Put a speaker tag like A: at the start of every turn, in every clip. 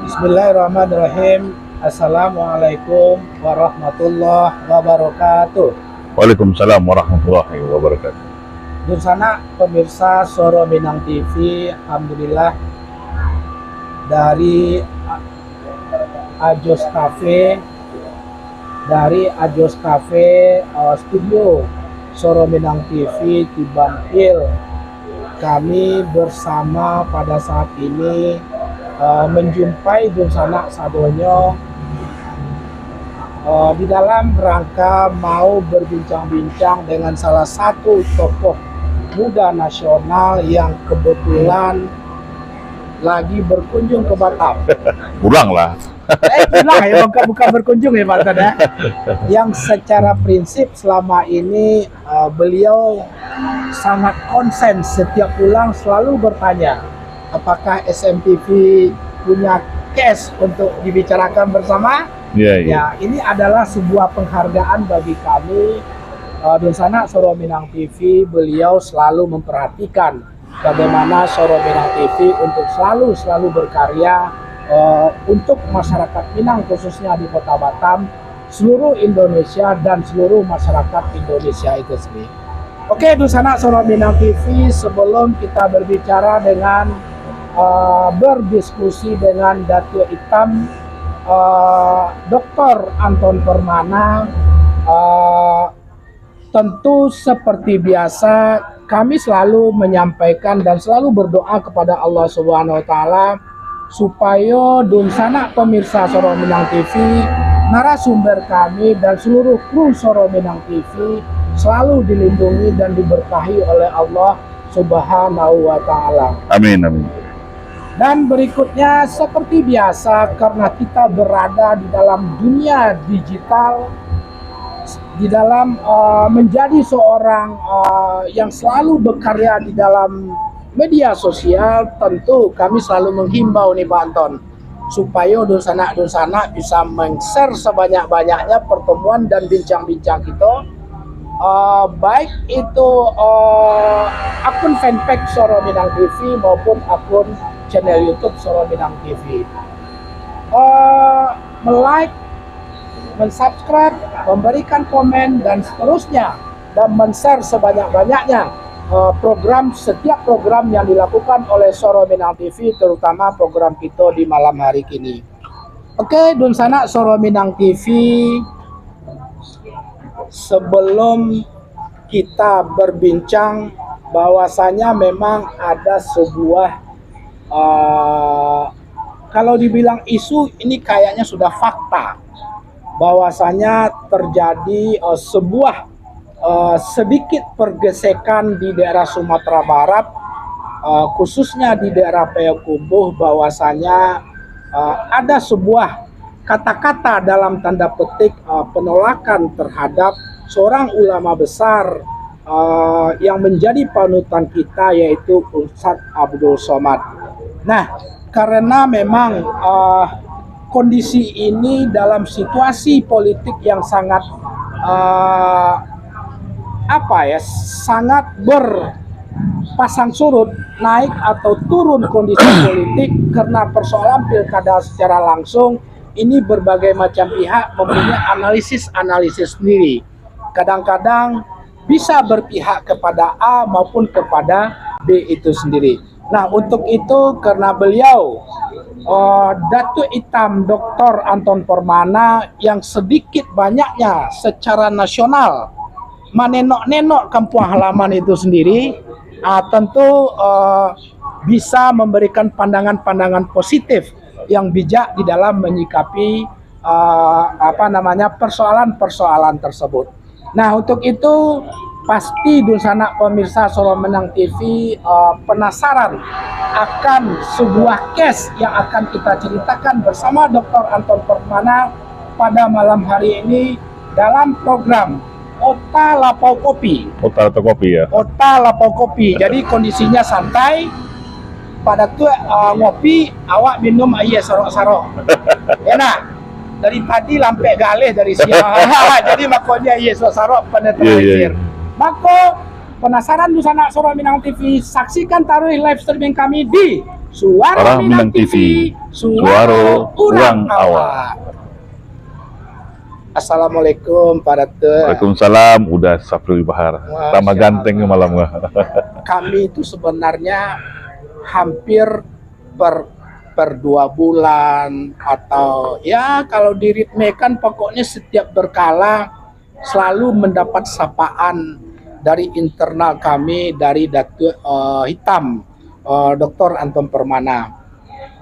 A: Bismillahirrahmanirrahim. Assalamualaikum warahmatullahi wabarakatuh.
B: Waalaikumsalam warahmatullahi wabarakatuh.
A: Dursana pemirsa Soro Minang TV, alhamdulillah dari Ajos Cafe, studio Soro Minang TV di Bantil, kami bersama pada saat ini menjumpai Dursana Sadonyo di dalam rangka mau berbincang-bincang dengan salah satu tokoh muda nasional yang kebetulan lagi berkunjung ke Batam.
B: Pulang lah.
A: Pulang ya, bukan berkunjung ya Pak Tada. Yang secara prinsip selama ini beliau sangat konsen, setiap pulang selalu bertanya apakah SMTV punya case untuk dibicarakan bersama. Ya, ini adalah sebuah penghargaan bagi kami. Dursana Soro Minang TV, beliau selalu memperhatikan bagaimana Soro Minang TV untuk selalu berkarya untuk masyarakat Minang, khususnya di Kota Batam, seluruh Indonesia dan seluruh masyarakat Indonesia itu sendiri. Oke, Dursana Soro Minang TV, sebelum kita berbicara dengan berdiskusi dengan Datuk Hitam Dr. Anton Permana, tentu seperti biasa kami selalu menyampaikan dan selalu berdoa kepada Allah Subhanahu wa Ta'ala supaya Dursana pemirsa Soro Minang TV, narasumber kami dan seluruh kru Soro Minang TV selalu dilindungi dan diberkahi oleh Allah Subhanahu wa Ta'ala.
B: Amin, amin.
A: Dan berikutnya seperti biasa, karena kita berada di dalam dunia digital, di dalam menjadi seorang yang selalu berkarya di dalam media sosial, tentu kami selalu menghimbau nih Pak Anton, supaya Dursana bisa men-share sebanyak-banyaknya pertemuan dan bincang-bincang kita, baik itu akun fanpage Soro Minang TV maupun akun channel YouTube Soro Minang TV. Like, mensubscribe, memberikan komen dan seterusnya, dan men-share sebanyak-banyaknya setiap program yang dilakukan oleh Soro Minang TV, terutama program kita di malam hari ini. Oke, Dursana Soro Minang TV, sebelum kita berbincang, bahwasanya memang ada sebuah kalau dibilang isu, ini kayaknya sudah fakta, bahwasanya terjadi sebuah sedikit pergesekan di daerah Sumatera Barat, khususnya di daerah Payakumbuh, bahwasanya ada sebuah kata-kata dalam tanda petik penolakan terhadap seorang ulama besar yang menjadi panutan kita, yaitu Ustadz Abdul Somad. Nah, karena memang kondisi ini dalam situasi politik yang sangat sangat berpasang surut, naik atau turun kondisi politik karena persoalan pilkada secara langsung, ini berbagai macam pihak mempunyai analisis sendiri. Kadang-kadang bisa berpihak kepada A maupun kepada B itu sendiri. Nah, untuk itu karena beliau Datuk Hitam Dr. Anton Permana yang sedikit banyaknya secara nasional menenok-nenok kampung halaman itu sendiri, tentu bisa memberikan pandangan-pandangan positif yang bijak di dalam menyikapi persoalan-persoalan tersebut. Nah, untuk itu pasti Dursana pemirsa Soro Minang TV penasaran akan sebuah case yang akan kita ceritakan bersama Dr. Anton Permana pada malam hari ini dalam program Ota Lapau Kopi.
B: Ota Lapau Kopi ya.
A: Ota Lapau Kopi. Jadi kondisinya santai. Pada tuh ngopi, awak minum air sarok-sarok. Enak. Dari tadi lampe galih dari siang. Jadi makanya air sarok penetralisir. Maka Penasaran Busana Suara Minang TV? Saksikan taruh live streaming kami di Suara Minang TV, Suara Urang Awak. Assalamualaikum Pak Datuk.
B: Waalaikumsalam. Udah Saprul Bahar. Tambah ganteng malam nggak?
A: Kami itu sebenarnya hampir per 2 bulan atau ya kalau diritmekan pokoknya setiap berkala selalu mendapat sapaan dari internal kami, dari Datuk Hitam, Dr. Anton Permana.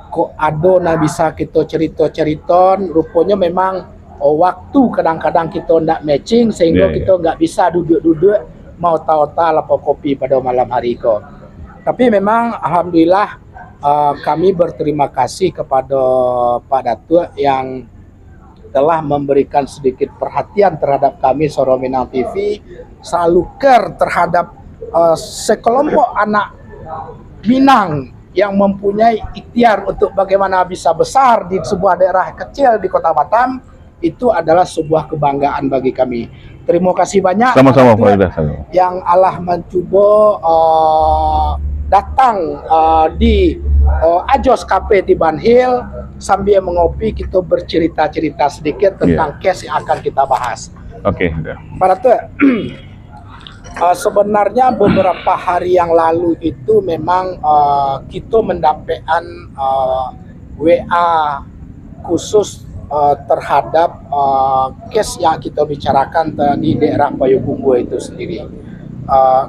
A: Kok ado na bisa kita cerita-cerita, rupanya memang waktu kadang-kadang kita ndak matching sehingga kita nggak bisa duduk-duduk mau tahu-tahu lapor kopi pada malam hari itu. Tapi memang alhamdulillah kami berterima kasih kepada Pak Datuk yang telah memberikan sedikit perhatian terhadap kami Suara Minang TV, selalu care terhadap sekelompok anak Minang yang mempunyai ikhtiar untuk bagaimana bisa besar di sebuah daerah kecil di Kota Batam. Itu adalah sebuah kebanggaan bagi kami. Terima kasih banyak
B: Sama-sama Pak Ida.
A: yang Allah mencuba datang di Ajos Cafe di Banhil sambil mengopi kita bercerita-cerita sedikit tentang case yang akan kita bahas.
B: Oke, udah.
A: Pak Datuk, sebenarnya beberapa hari yang lalu itu memang kita mendapatkan WA khusus terhadap case yang kita bicarakan di daerah Payakumbuh itu sendiri.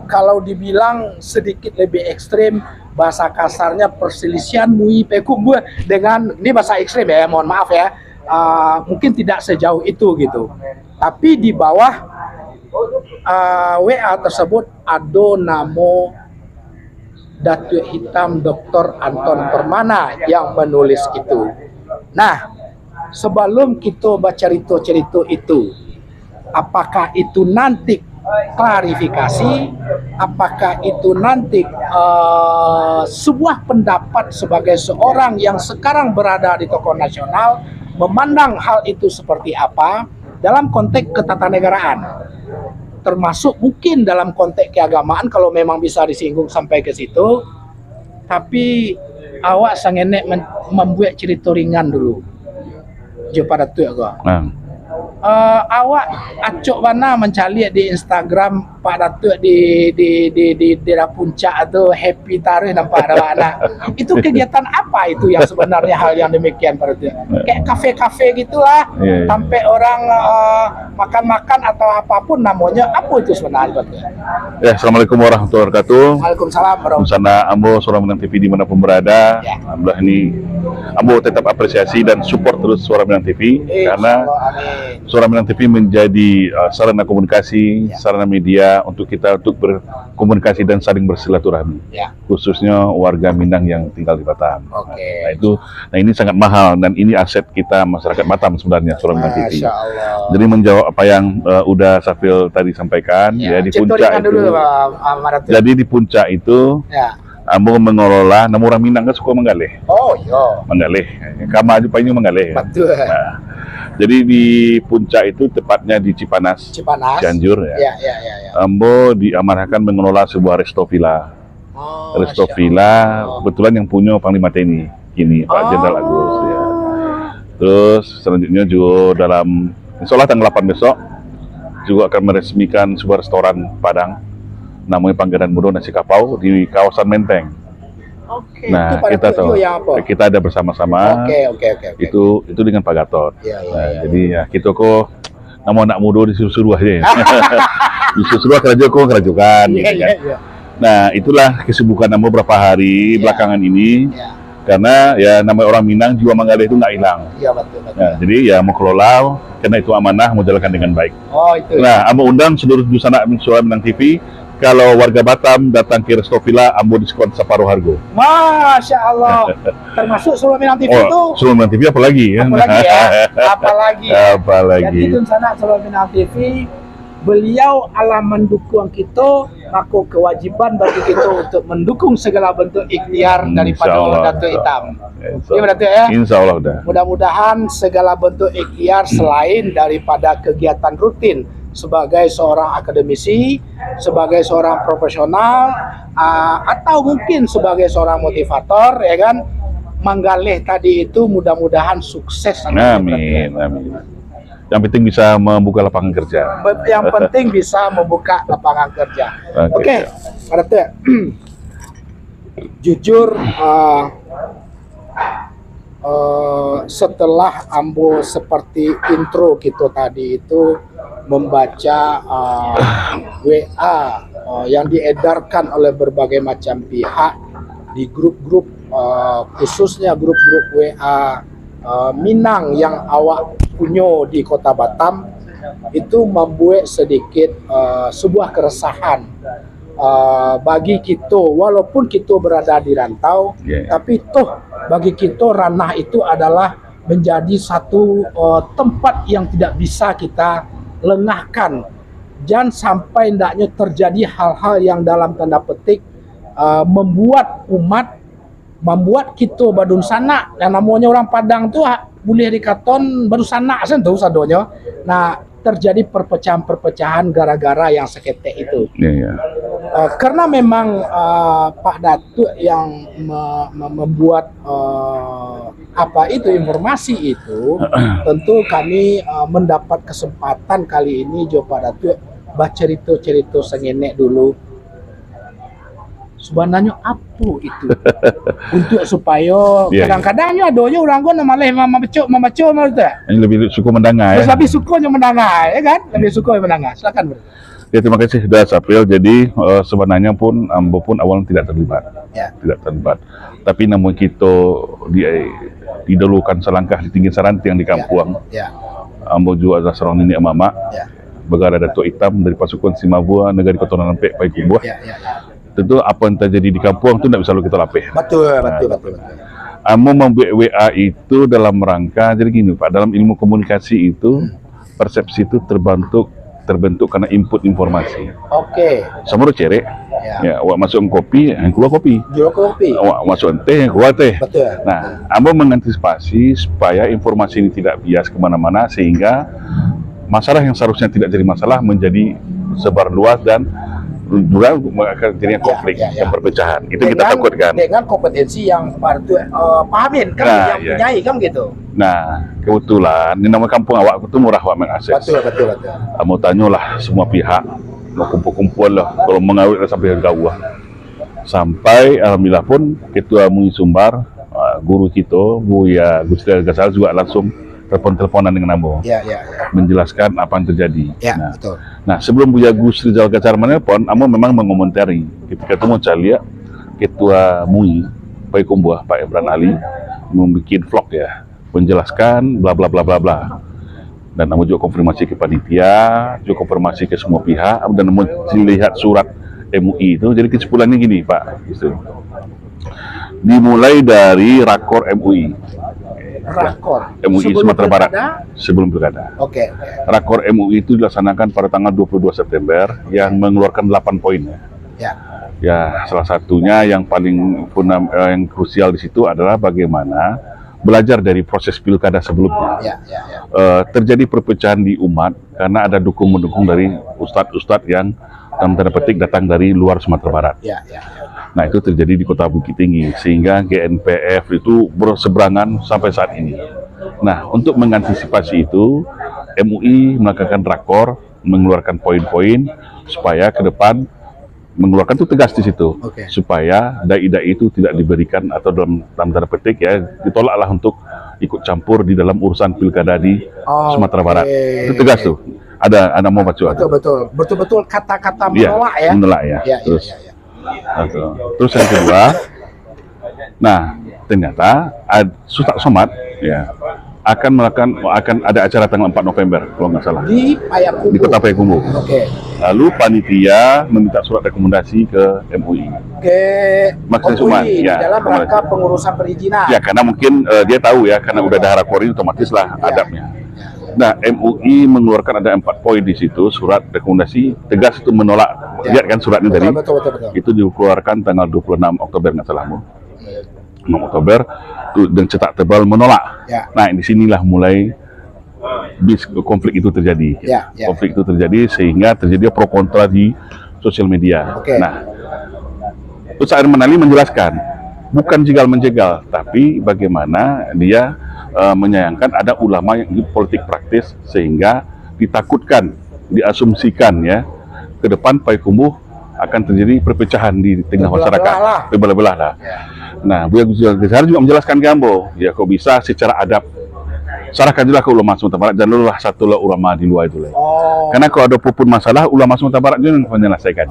A: Kalau dibilang sedikit lebih ekstrim, bahasa kasarnya perselisihan MUI Payakumbuh dengan, ini bahasa ekstrim ya, mohon maaf ya, mungkin tidak sejauh itu gitu. Tapi di bawah WA tersebut ada nama Datuk Hitam Dr. Anton Permana yang menulis itu. Nah, sebelum kita baca cerita-cerita itu, apakah itu nanti klarifikasi, apakah itu nanti sebuah pendapat sebagai seorang yang sekarang berada di tokoh nasional, memandang hal itu seperti apa dalam konteks ketatanegaraan, termasuk mungkin dalam konteks keagamaan kalau memang bisa disinggung sampai ke situ. Tapi awak sangenek membuat cerita ringan dulu. Pada tu agak. Awak acok mana mencari di Instagram Pak Datuk di daerah puncak atau happy tarikh nampak ada anak. Itu kegiatan apa itu yang sebenarnya hal yang demikian Pak Datuk? Kayak kafe-kafe gitulah, sampai orang makan-makan atau apapun namanya. Apa itu sebenarnya Pak Datuk?
B: Ya, Assalamualaikum warahmatullahi wabarakatuh.
A: Waalaikumsalam warahmatullahi
B: Sana Ambo Suara Minang TV dimanapun berada. Alhamdulillah ini Ambo tetap apresiasi dan support terus Suara Minang TV karena Suara Minang TV menjadi sarana komunikasi, sarana media untuk kita untuk berkomunikasi dan saling bersilaturahmi. Khususnya warga Minang yang tinggal di Batam. Nah ini sangat mahal dan ini aset kita masyarakat Batam sebenarnya Suara Minang TV. Jadi menjawab apa yang udah Safil tadi sampaikan ya di puncak itu. Jadi di puncak itu Ambo mengelola, namun orang Minang kan suka menggalih. Menggalih. Kama aja paling menggalih.
A: Betul.
B: Nah, jadi di puncak itu tepatnya di Cipanas, Cianjur ya. Ambo diamanahkan mengelola sebuah resto villa. Resto villa, kebetulan yang punya Panglima TNI kini Pak Jenderal Agus ya. Terus selanjutnya juga dalam insya Allah tanggal 8 besok juga akan meresmikan sebuah restoran Padang namanya Pangganan Mudo Nasi Kapau di kawasan Menteng. Nah, kita tahu kita ada bersama-sama. Itu dengan Pak Gatot. Jadi ya kita kok nama anak muda disuruh-suruh aja. Disuruh kerajukan gitu kan. Nah, itulah kesibukan Ambo beberapa hari belakangan ini. Karena ya namanya orang Minang jiwa menggalih itu nggak hilang. Nah, jadi ya mau kelola karena itu amanah mau jalankan dengan baik. Nah, Ambo undang seluruh busana Suara Minang TV. Kalau warga Batam datang ke Resto Villa, Ambo diskon separuh harga.
A: Masya Allah. Termasuk Suara Minang TV itu.
B: Suara Minang TV apalagi ya? Apalagi.
A: Jadi sana Suara Minang TV, beliau Allah mendukung kita, maka kewajiban bagi kita untuk mendukung segala bentuk ikhtiar daripada Datuk Hitam.
B: Insya Allah udah.
A: Mudah-mudahan segala bentuk ikhtiar selain daripada kegiatan rutin sebagai seorang akademisi, sebagai seorang profesional, atau mungkin sebagai seorang motivator, ya kan, menggalih tadi itu mudah-mudahan sukses.
B: Amin, amin. Yang penting bisa membuka lapangan kerja.
A: Yang penting bisa membuka lapangan kerja. Oke, Pak Datu. Jujur, setelah Ambo seperti intro gitu tadi itu membaca WA yang diedarkan oleh berbagai macam pihak di grup-grup, khususnya grup-grup WA Minang yang awak punya di Kota Batam, itu membuat sedikit sebuah keresahan bagi kita, walaupun kita berada di rantau, tapi toh bagi kita ranah itu adalah menjadi satu tempat yang tidak bisa kita lengahkan. Jangan sampai hendaknya terjadi hal-hal yang dalam tanda petik membuat umat, membuat kita badun sana, yang namanya orang Padang tuh boleh dikaton baru sana sentuh sadonya. Nah, terjadi perpecahan-perpecahan gara-gara yang seketek itu. Karena memang Pak Datuk yang membuat apa itu informasi itu, tentu kami mendapat kesempatan kali ini jo Pak Datuk baca cerita-cerita sengenek dulu. Sebenarnya apa itu? Untuk supaya kadang-kadangnya adonya orang gua malah membaca gitu.
B: Yang lebih suka mendengar, ya.
A: Lebih sukanya mendengar, ya kan? Lebih suka mendengar. Silakan, Bro.
B: Ya, terima kasih sudah Sapil. Jadi sebenarnya pun Ambo pun awalnya tidak terlibat, tidak terlibat. Tapi namun kita didahulukan selangkah di tinggi saranti yang di kampung. Ambo juga adalah seorang nenek mama, Begara Datuk Hitam dari pasukan Simabua, negara Keturunan Pek Paikubuah. Tentu apa yang terjadi di kampung itu tidak bisa kita lapih.
A: Betul.
B: Ambo membuat WA itu dalam rangka, jadi gini Pak, dalam ilmu komunikasi itu persepsi itu terbentuk karena input informasi. Sama cerek, awak masuk kopi, yang keluar kopi. Awak masuk teh, yang keluar teh.
A: Betul.
B: Nah, Ambo mengantisipasi supaya informasi ini tidak bias kemana-mana, sehingga masalah yang seharusnya tidak jadi masalah menjadi sebar luas dan juga akan jadinya konflik dan perpecahan. Itu kita takutkan. Dengan
A: kompetensi yang pahamin kan, yang punyai kan gitu.
B: Nah, kebetulan di nama kampung awak itu murah awak mengakses.
A: Betul.
B: Mau tanyalah semua pihak, mau kumpul-kumpul lah, kalau mengawit sampai jauh. Sampai alhamdulillah pun ketua MUI Sumbar, guru kita, Buya Gusti Gasal juga langsung telepon-teleponan dengan Ambo, menjelaskan apa yang terjadi.
A: Betul.
B: Nah, sebelum Buya Gus Rizal Gacar menelpon, Ambo memang mengomentari ketika itu mau cari ketua MUI Paikubuah Pak Imran Ali membuat vlog menjelaskan bla bla bla bla bla. Dan Ambo juga konfirmasi ke panitia, juga konfirmasi ke semua pihak, dan Ambo lihat surat MUI itu. Jadi kesimpulannya gini Pak, gitu. Dimulai dari rakor MUI. MUI Sumatera Barat sebelum pilkada. Rakor MUI itu dilaksanakan pada tanggal 22 September yang mengeluarkan 8 poin. Ya, salah satunya yang paling yang krusial di situ adalah bagaimana belajar dari proses pilkada sebelumnya. Terjadi perpecahan di umat karena ada dukung-mendukung dari ustadz-ustadz yang dalam tanda petik datang dari luar Sumatera Barat. Nah, itu terjadi di Kota Bukit Tinggi, sehingga GNPF itu berseberangan sampai saat ini. Nah, untuk mengantisipasi itu, MUI melakukan rakor, mengeluarkan poin-poin supaya ke depan mengeluarkan itu tegas di situ, supaya dai-dai itu tidak diberikan atau dalam tanda petik ditolaklah untuk ikut campur di dalam urusan pilkada di Sumatera Barat. Itu tegas tuh. Ada mau baca.
A: Betul kata-kata menolak
B: menolak Terus yang kedua, nah ternyata Ustadz Somad akan ada acara tanggal 4 November kalau nggak salah di Kota Payakumbuh. Lalu panitia meminta surat rekomendasi ke MUI.
A: Dalam rangka pengurusan perizinan.
B: Ya, karena mungkin dia tahu karena udah ada rakor ini otomatis lah adabnya. Nah, MUI mengeluarkan ada 4 poin di situ, surat rekomendasi tegas itu menolak. Lihat kan suratnya tadi? Betul. Itu dikeluarkan tanggal 26 Oktober nggak salahmu. 6 Oktober dan cetak tebal menolak. Nah, di sinilah mulai konflik itu terjadi.
A: Ya.
B: Konflik itu terjadi sehingga terjadi pro kontra di sosial media. Nah, Ustaz Arman Ali menjelaskan bukan jegal-menjegal, tapi bagaimana dia menyayangkan ada ulama yang politik praktis sehingga ditakutkan, diasumsikan ya ke depan Payakumbuh akan terjadi perpecahan di tengah masyarakat, terbelah-belah lah. Nah, Buya Gus Zahar juga menjelaskan ke Ambo, ya kok bisa secara adab serahkanlah ke ulama Sumatera Barat, dan lulah satu ulama di luar itu. Karena kalau ada apapun masalah, ulama Sumatera Barat itu yang menyelesaikan.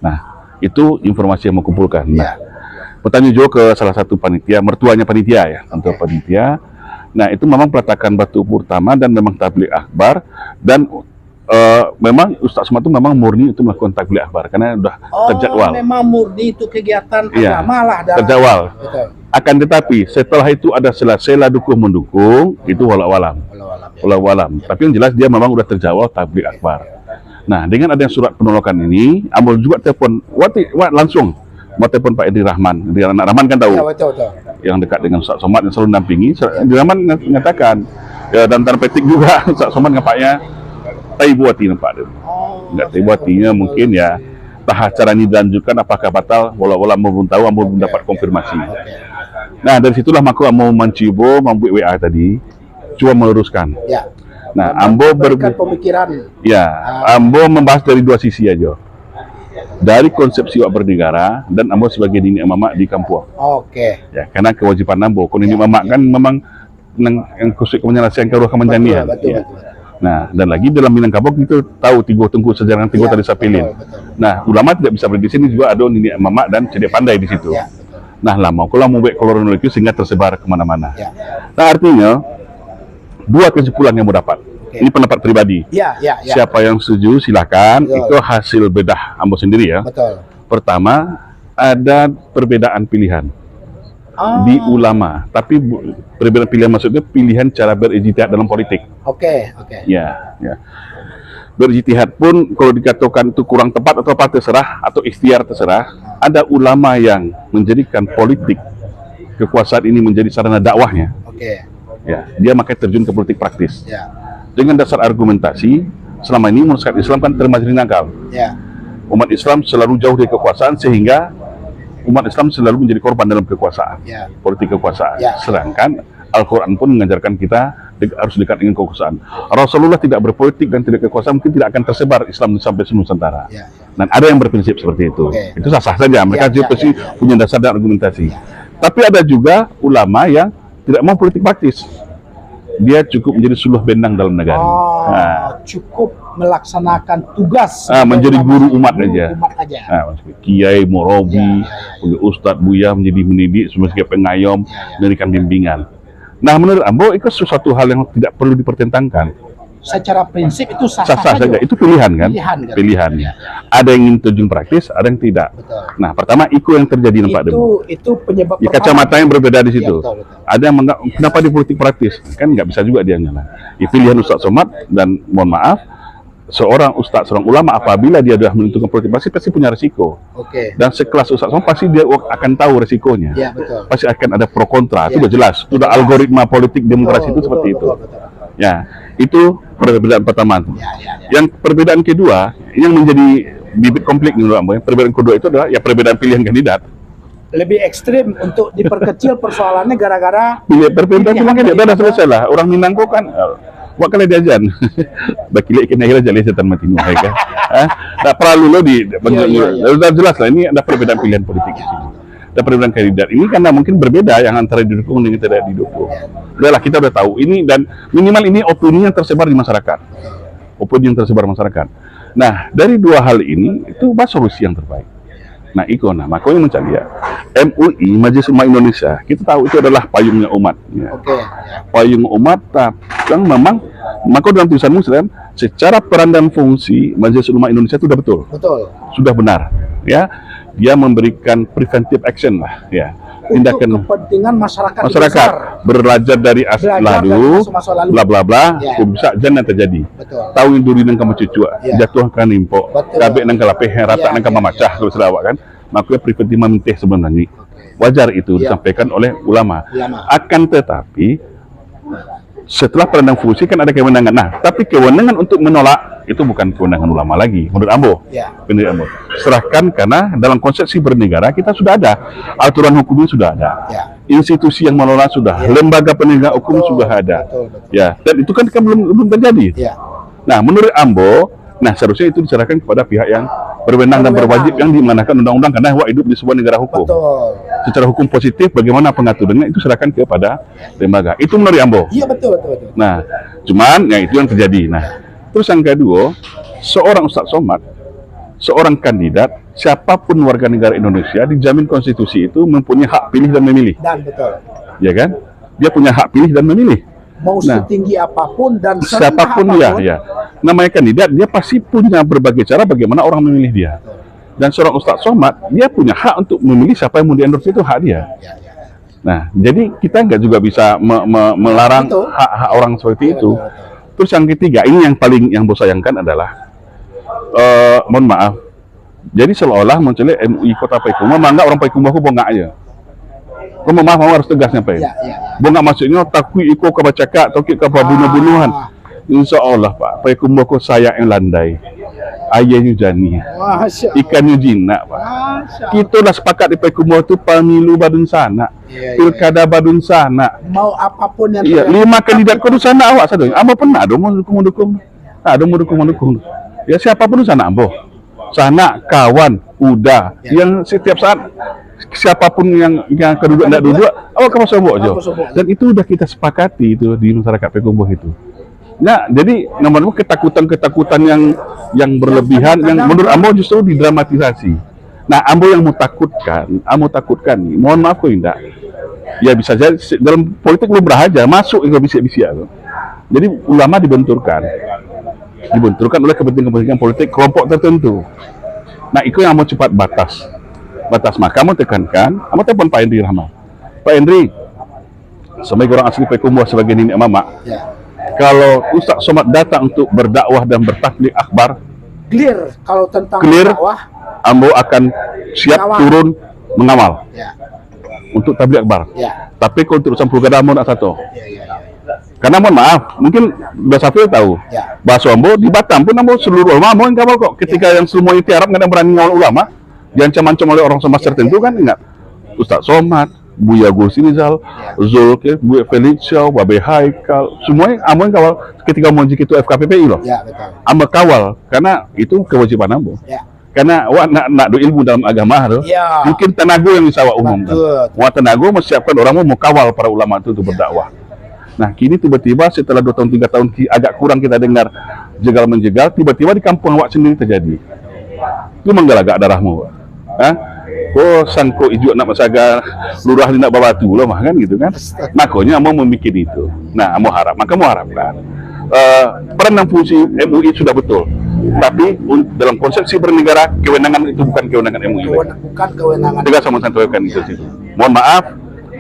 B: Nah, itu informasi yang mau kumpulkan. Nah, bertanya juga ke salah satu panitia, mertuanya panitia ya, untuk panitia. Nah, itu memang peletakan batu pertama dan memang tabligh akbar, dan memang Ustaz Somad itu memang murni itu melakukan tabligh akbar karena sudah terjadwal.
A: Memang murni itu kegiatan agama lah.
B: Terjadwal. Akan tetapi setelah itu ada sela-sela dukung-mendukung, itu walau-alam. Tapi yang jelas dia memang sudah terjadwal tabligh akbar. Nah, dengan adanya surat penolakan ini, Ambo juga telepon, langsung mau telepon Pak Edi Rahman. Edi Rahman kan tahu, yang dekat dengan Ustaz Somad yang selalu nampingi. Edi Rahman mengatakan, ya, dan tanda petik juga Ustaz Somad ngapaknya taibuati nampak dia. Enggak taibuatinya mungkin ya tahap cara ini dilanjutkan apakah batal, walau-walau belum tahu, belum dapat konfirmasi. Nah, dari situlah maka mau mencoba membuat WA tadi, coba meluruskan. Nah, Ambo
A: pemikiran.
B: Ya, Ambo membahas dari dua sisi aja. Dari konsepsi wak bernegara dan Ambo sebagai nini mamak di kampung. Ya, karena kewajiban Ambo, kalau nini mamak kan memang yang khusus menyelesaikan keruh kementerian. Nah, dan lagi dalam Minangkabau kita tahu Tigo Tengku sejarah Tigo tadi Sapilin. Nah, ulama tidak bisa berdiri di sini, juga ada nini mamak dan cedek pandai di situ. Nah, lama kalau mau buat kronologi sehingga tersebar kemana-mana. Nah, artinya dua kesimpulan yang mau dapat. Ini pendapat pribadi. Siapa yang setuju silakan. Itu hasil bedah Ambo sendiri ya. Pertama, ada perbedaan pilihan di ulama, tapi perbedaan pilihan maksudnya pilihan cara berijtihad dalam politik. Ya. Berijtihad pun kalau dikatakan itu kurang tepat atau apa terserah, atau ikhtiar terserah. Ada ulama yang menjadikan politik kekuasaan ini menjadi sarana dakwahnya. Ya, dia makanya terjun ke politik praktis. Dengan dasar argumentasi, selama ini masyarakat Islam kan termajri nakal. Umat Islam selalu jauh dari kekuasaan sehingga umat Islam selalu menjadi korban dalam kekuasaan, politik kekuasaan. Sedangkan Al-Quran pun mengajarkan kita harus dekat dengan kekuasaan. Rasulullah tidak berpolitik dan tidak kekuasaan, mungkin tidak akan tersebar Islam sampai seluruh Nusantara. Dan ada yang berprinsip seperti itu. Itu sah-sah saja. Mereka juga pasti punya dasar dan argumentasi. Tapi ada juga ulama yang tidak mau politik praktis. Dia cukup menjadi suluh bendang dalam negara.
A: Cukup melaksanakan tugas.
B: Menjadi guru umat aja. Kiai, Morobi, Ustadz, Buya menjadi mendidik sebagai pengayom, memberikan bimbingan. Nah, menurut Ambo itu sesuatu hal yang tidak perlu dipertentangkan.
A: Secara prinsip itu sah-sah
B: saja. Itu pilihan kan? Pilihannya. Ada yang ingin terjun praktis, ada yang tidak. Nah, pertama yang terjadi nampak
A: itu penyebab
B: kacamata yang berbeda di situ. Ada yang menganggap kenapa di politik praktis? Kan nggak bisa juga dia nyala. Pilihan Ustaz Somad, dan mohon maaf, seorang ulama apabila dia sudah menentukan politik praktis pasti punya resiko. Dan sekelas Ustaz Somad pasti dia akan tahu resikonya. Pasti akan ada pro kontra. Itu sudah jelas. Sudah algoritma politik demokrasi itu seperti itu. Ya, itu perbedaan pertama. Yang perbedaan kedua yang menjadi bibit konflik menurut Ambo. Perbedaan kedua itu adalah ya perbedaan pilihan kandidat.
A: Lebih ekstrim untuk diperkecil persoalannya gara-gara
B: perbedaan pilihan kandidat. Sudah selesai lah. Orang Minangkabau kan wak kali diajan. Bakilek kena akhirnya jalih setan mati nuh kan. Tak perlu lo sudah jelas lah ini ada perbedaan pilihan politik di sini. Ada perbedaan kandidat ini karena mungkin berbeda yang antara didukung dengan tidak didukung. Udahlah, kita udah tahu ini, dan minimal ini opini yang tersebar di masyarakat. Opini yang tersebar masyarakat. Nah, dari dua hal ini itu apa solusi yang terbaik? Nah, makanya mencari ya. MUI, Majelis Ulama Indonesia, kita tahu itu adalah payungnya umat. Ya. Payung umat, yang memang maka dalam tulisan Muslim, secara peran dan fungsi Majelis Ulama Indonesia itu sudah betul. Sudah benar. Ya, dia memberikan preventive action lah. Ya. Tindakan
A: kepentingan masyarakat
B: belajar dari lalu, bla bla bla, bisa jangan terjadi. Tahu yang duri nang kamu cucu, jatuh kan impok, kabeh nang kalapeh, rata nang kamu macah kalau selawak kan, makanya preventif menteh sebenarnya wajar itu disampaikan oleh ulama. Akan tetapi setelah peranan fungsi kan ada kewenangan. Nah, tapi kewenangan untuk menolak itu bukan kewenangan ulama lagi menurut Ambo. Menurut Ambo. Serahkan, karena dalam konsepsi bernegara kita sudah ada aturan hukumnya, sudah ada. Institusi yang menolak sudah, lembaga penegak hukum sudah ada. Ya, dan itu kan belum terjadi. Nah, menurut Ambo, nah seharusnya itu diserahkan kepada pihak yang berwenang dan berwajib yang dimanakan undang-undang, karena wah hidup di sebuah negara hukum. Secara hukum positif bagaimana pengaturannya itu serahkan kepada lembaga. Itu menurut Ambo.
A: Iya, betul.
B: Nah, cuman ya itu yang terjadi. Nah, terus yang kedua, seorang Ustadz Somad, seorang kandidat, siapapun warga negara Indonesia dijamin konstitusi itu mempunyai hak pilih dan memilih.
A: Dan betul.
B: Ya kan? Dia punya hak pilih dan memilih.
A: Mau setinggi apapun dan
B: siapapun ya. Namanya kandidat, dia pasti punya berbagai cara bagaimana orang memilih dia. Dan seorang Ustadz Somad, dia punya hak untuk memilih siapa yang mau di-endorse, itu hak dia. Nah, jadi kita nggak juga bisa melarang hak-hak orang seperti itu. Terus yang ketiga, ini yang bos sayangkan adalah, mohon maaf, jadi seolah-olah munculnya MUI Kota Payakumbuh menganggap orang Payakumbuh aku bongak aja. Kau maaf, harus tegas nyampe. Bongak maksudnya takui iko kabacaka, takui kababunuh-bunuhan. Insya Allah Pak, Payakumbuh aku saya yang landai. Ayahnya jani, ikannya jinak Pak. Kita dah sepakat di Payakumbuh itu pemilu badun sana, pilkada badun sana.
A: Mau apapun yang
B: 5 kandidat kau sana awak sadar. Ambo pernah dong mau dukung. Ada mau dukung. Ya siapapun sana Ambo. Sana kawan, udah yang setiap saat siapapun yang kedua tidak duduk, awak kamu sombong aja. Dan itu udah kita sepakati itu di masyarakat Payakumbuh itu. Nah, jadi nomor ketakutan yang berlebihan, yang menurut Ambo justru didramatisasi. Nah, Ambo yang mau takutkan nih, mohon maaf kok Indah. Ya bisa jadi dalam politik lumrah aja masuk itu bisik-bisik. Jadi ulama dibenturkan oleh kepentingan politik kelompok tertentu. Nah, itu yang mau cepat batas. Maka kamu tekankan, kamu telepon Pak Henry Rahmat. Pak Henry, sebagai orang asli Payakumbuh, sebagai nenek mama, kalau Ustadz Somad datang untuk berdakwah dan bertabligh akbar,
A: clear kalau tentang dakwah,
B: Ambo akan siap turun mengawal untuk tabligh akbar. Tapi kalau untuk urusan pilkada Ambo tak satu. Karena mohon maaf, mungkin Mbak Safil tahu, bahasa Ambo di Batam pun Ambo seluruh ulama Ambo yang kawal kok. Ketika yang semuanya tiarap nggak ada berani ngawal ulama, diancam-ancam oleh orang semas tertentu kan, ingat Ustadz Somad, Buya Gus Rizal, Zul, Bu Felix Shaw, Babe Haikal, semuanya Ambo yang kawal ketika mau itu FKPPI loh. Ambo kawal karena itu kewajiban Ambo. Karena wah nak do ilmu dalam agama tuh. Mungkin tenaga yang bisa wak umum kan. Wah tenaga menyiapkan orang mau kawal para ulama itu untuk berdakwah. Nah, kini tiba-tiba setelah 2 tahun 3 tahun agak kurang kita dengar jegal-menjegal, tiba-tiba di kampung awak sendiri terjadi. Itu menggalagak darahmu. Oh, sangko ijo nak masaga lurah di nak babatu loh mah kan gitu kan. Makanya mau memikir itu. Nah, mau harapkan peran dan fungsi MUI sudah betul. Tapi dalam konsepsi bernegara, kewenangan itu bukan kewenangan MUI.
A: Bukan kewenangan.
B: Juga sama sampaikan itu sih. Mohon maaf,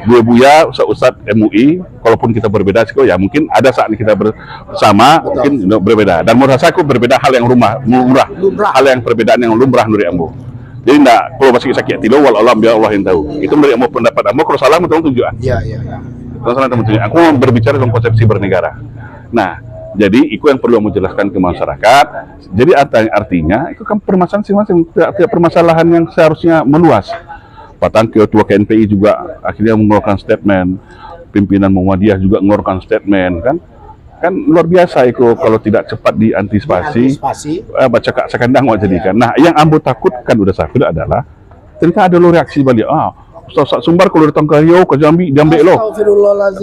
B: Buya Ustadz MUI, kalaupun kita berbeda sih, ya mungkin ada saat kita bersama, mungkin berbeda. Dan menurut saya berbeda hal yang lumrah, hal yang perbedaan yang lumrah menurut Ambo. Jadi enggak, kalau masih sakit tilo, wal alam biar Allah yang tahu. Itu menurut Ambo pendapat Ambo. Kalau salah, betul tunjukkan. Kalau salah, tunjukkan. Aku berbicara tentang konsepsi bernegara. Nah, jadi itu yang perlu Ambo jelaskan ke masyarakat. Jadi artinya itu kan permasalahan masing-masing, permasalahan yang seharusnya meluas. Patang ketua KNPI juga akhirnya mengeluarkan statement, pimpinan Muhammadiyah juga mengeluarkan statement, kan luar biasa itu kalau tidak cepat diantisipasi. Baca kak sekandang jadikan. Nah, yang Ambo takutkan udah Safir adalah ternyata ada lo reaksi balik. Ustaz Sumbar kalau datang ke Riau ke Jambi lo.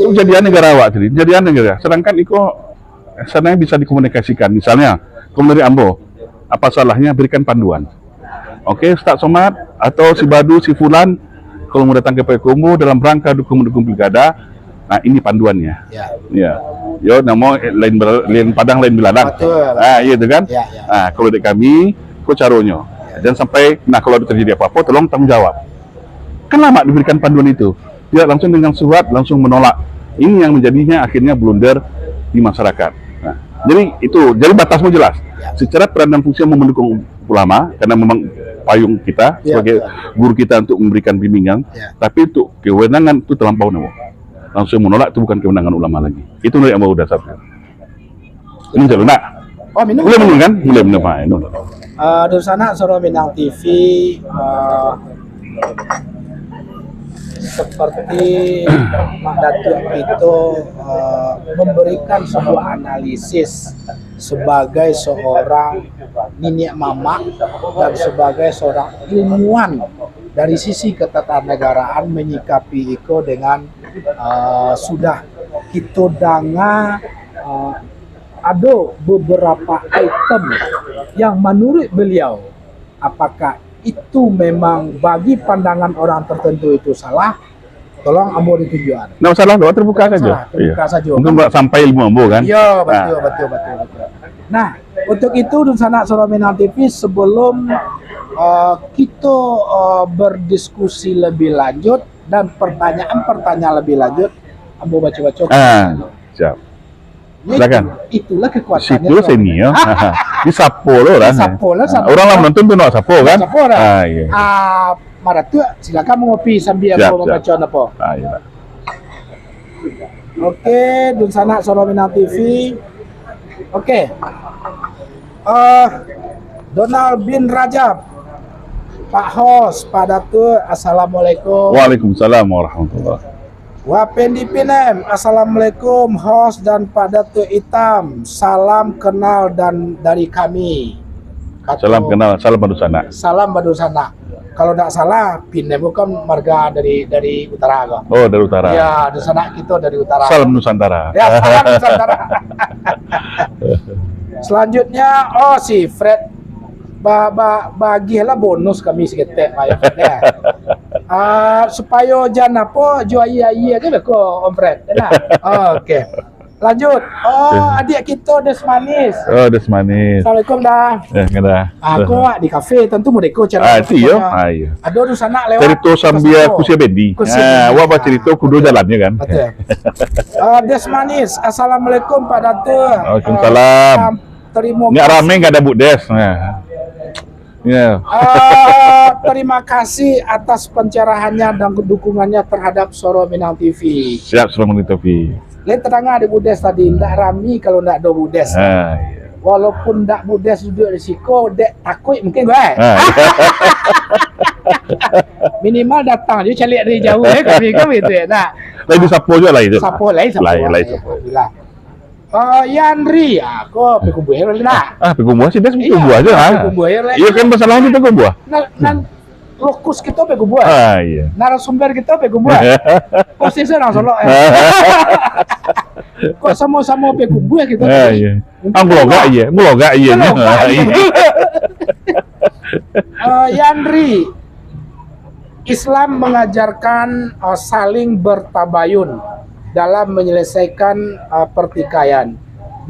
B: Itu jadian negara awak jadi, jadian negara. Sedangkan itu sebenarnya bisa dikomunikasikan. Misalnya, kemudian Ambo, apa salahnya berikan panduan? Oke, Ustadz Somad atau si Badu, si Fulan, kalau mau datang ke Payakumbuh dalam rangka dukung pilkada, nah ini panduannya. Yo, namo lain padang lain biladang. Nah, iya itu kan. Nah, kalau di kami, kok caronyo. Dan sampai, nah kalau terjadi apa-apa, tolong tanggung jawab. Kan lama diberikan panduan itu. Dia langsung dengan surat, langsung menolak. Ini yang menjadinya akhirnya blunder di masyarakat. Nah, jadi batasmu jelas. Secara peran dan fungsi mendukung ulama, karena memang payung kita sebagai guru kita untuk memberikan bimbingan, tapi untuk kewenangan itu terlampau namo. langsung menolak, itu bukan kewenangan ulama lagi. Itu dari Abu Dasar. Ini jalur nak.
A: Oh, minum.
B: Boleh minum kan? Boleh minum Pak. Minum.
A: Di sana Soro Minang TV seperti Mak Datuk itu memberikan sebuah analisis sebagai seorang nenek mama dan sebagai seorang ilmuwan dari sisi ketatanegaraan menyikapi Iko dengan sudah kita danga ada beberapa item yang menurut beliau apakah itu memang bagi pandangan orang tertentu itu salah, tolong Ambo ditunjukkan.
B: Nggak masalah, doa terbuka saja.
A: Terbuka saja.
B: Mungkin sampai ilmu Ambo kan?
A: Iya, betul. Nah, untuk itu Dunsana Soro Minang TV sebelum kita berdiskusi lebih lanjut dan pertanyaan lebih lanjut, Ambo baca-baca.
B: Siap. Silakan.
A: Itulah kekuatannya.
B: Situ senior. Di sapo lo kan. Orang lah menonton tuh nak sapo kan.
A: Sapo lah.
B: Iya.
A: Mara tu silakan mengopi sambil aku membaca apa.
B: Iya.
A: Oke, Dunsana Soro Minang TV. Oke. Donald bin Rajab. Pak Hos, Pak Datuk, Assalamualaikum.
B: Waalaikumsalam warahmatullahi.
A: Wapendi Pinem, Assalamualaikum Hos dan Pak Datuk Itam. Salam kenal dan dari kami.
B: Salam kenal, salam Badusana.
A: Salam Badusana. Kalau tidak salah, Pinem bukan marga dari utara kok.
B: Oh, dari utara.
A: Ya, Dusana kita dari utara.
B: Salam Nusantara.
A: Ya, salam Nusantara. Selanjutnya, si Fred. Bagilah bonus kami seketek Pak ya. Supaya jangan apa jual iya ke beko Om Fred. Oke. Lanjut. Adik kita Desmanis.
B: Oh, Desmanis.
A: Assalamualaikum dah.
B: Dah.
A: Aku di kafe tentu mau deko cara.
B: Itu yo. Iya.
A: Ada di sana lewat.
B: Cerita sambil kusia bendi. Wah baca cerita kudu jalannya kan.
A: Betul. Desmanis. Assalamualaikum Pak Datuk.
B: Waalaikumsalam.
A: Terima kasih.
B: Nggak rame nggak ada Bu Des.
A: Terima kasih atas pencerahannya dan dukungannya terhadap Soro Minang TV.
B: Siap, Soro Minang TV.
A: Lihat terangnya ada Budes tadi, tidak rami kalau tidak ada Budes.
B: Iya.
A: Walaupun tidak Budes duduk di siko, dek takut mungkin gue. Minimal datang dia cari dari jauh ya kami gitu ya. Nah,
B: lain sapo juga lah itu.
A: Sapo. Yandri, aku pergi buah lah.
B: Pergi buah sih, dia pergi buah aja. Iya kan masalahnya kita pergi buah.
A: Lokus kita pergi buah.
B: Iya.
A: Narasumber kita pergi buah. Posisi orang Solo. Kok sama-sama pergi buah kita?
B: Iya. Ngeloga iya.
A: Yandri, Islam mengajarkan saling bertabayun dalam menyelesaikan pertikaian,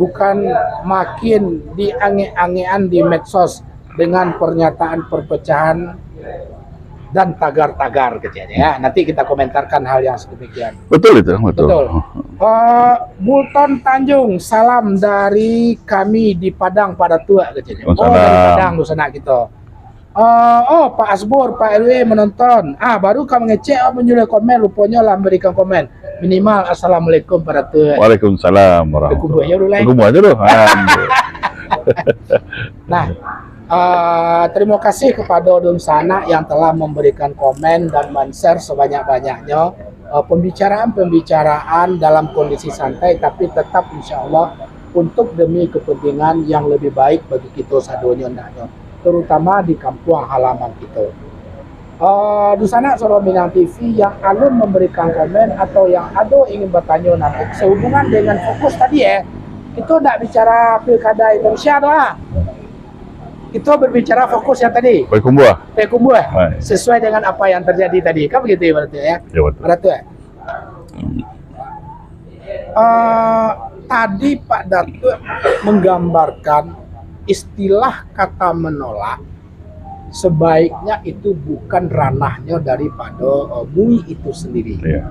A: bukan makin diange-angean di medsos dengan pernyataan perpecahan dan tagar-tagar kecilnya ya. Nanti kita komentarkan hal yang sedemikian.
B: Betul itu, betul.
A: Multon Tanjung, salam dari kami di Padang pada tua kecilnya.
B: Dari
A: Padang sana kita. Pak Asbur, Pak RW menonton. Baru kamu ngecek menyuruh komen, rupanya lah memberikan komen. Minimal Assalamualaikum pada tuh.
B: Waalaikumsalam warahmatullahi wabarakatuh. Kubu aja loh. Nah,
A: terima kasih kepada Dunsana yang telah memberikan komen dan men-share sebanyak-banyaknya pembicaraan dalam kondisi santai, tapi tetap insya Allah untuk demi kepentingan yang lebih baik bagi kita sadonya ndaknya, terutama di kampung halaman kita. Dunsana Soro Minang TV yang alun memberikan komen atau yang ada ingin bertanya nanti sehubungan dengan fokus tadi ya, kita tidak bicara pilkada Indonesia doang. Kita berbicara fokus yang tadi. Pekumbuah. Sesuai dengan apa yang terjadi tadi. Kan begitu ya berarti ya?
B: Ya betul.
A: Berarti ya. Tadi Pak Datuk menggambarkan istilah kata menolak sebaiknya itu bukan ranahnya daripada MUI itu sendiri.
B: Yeah.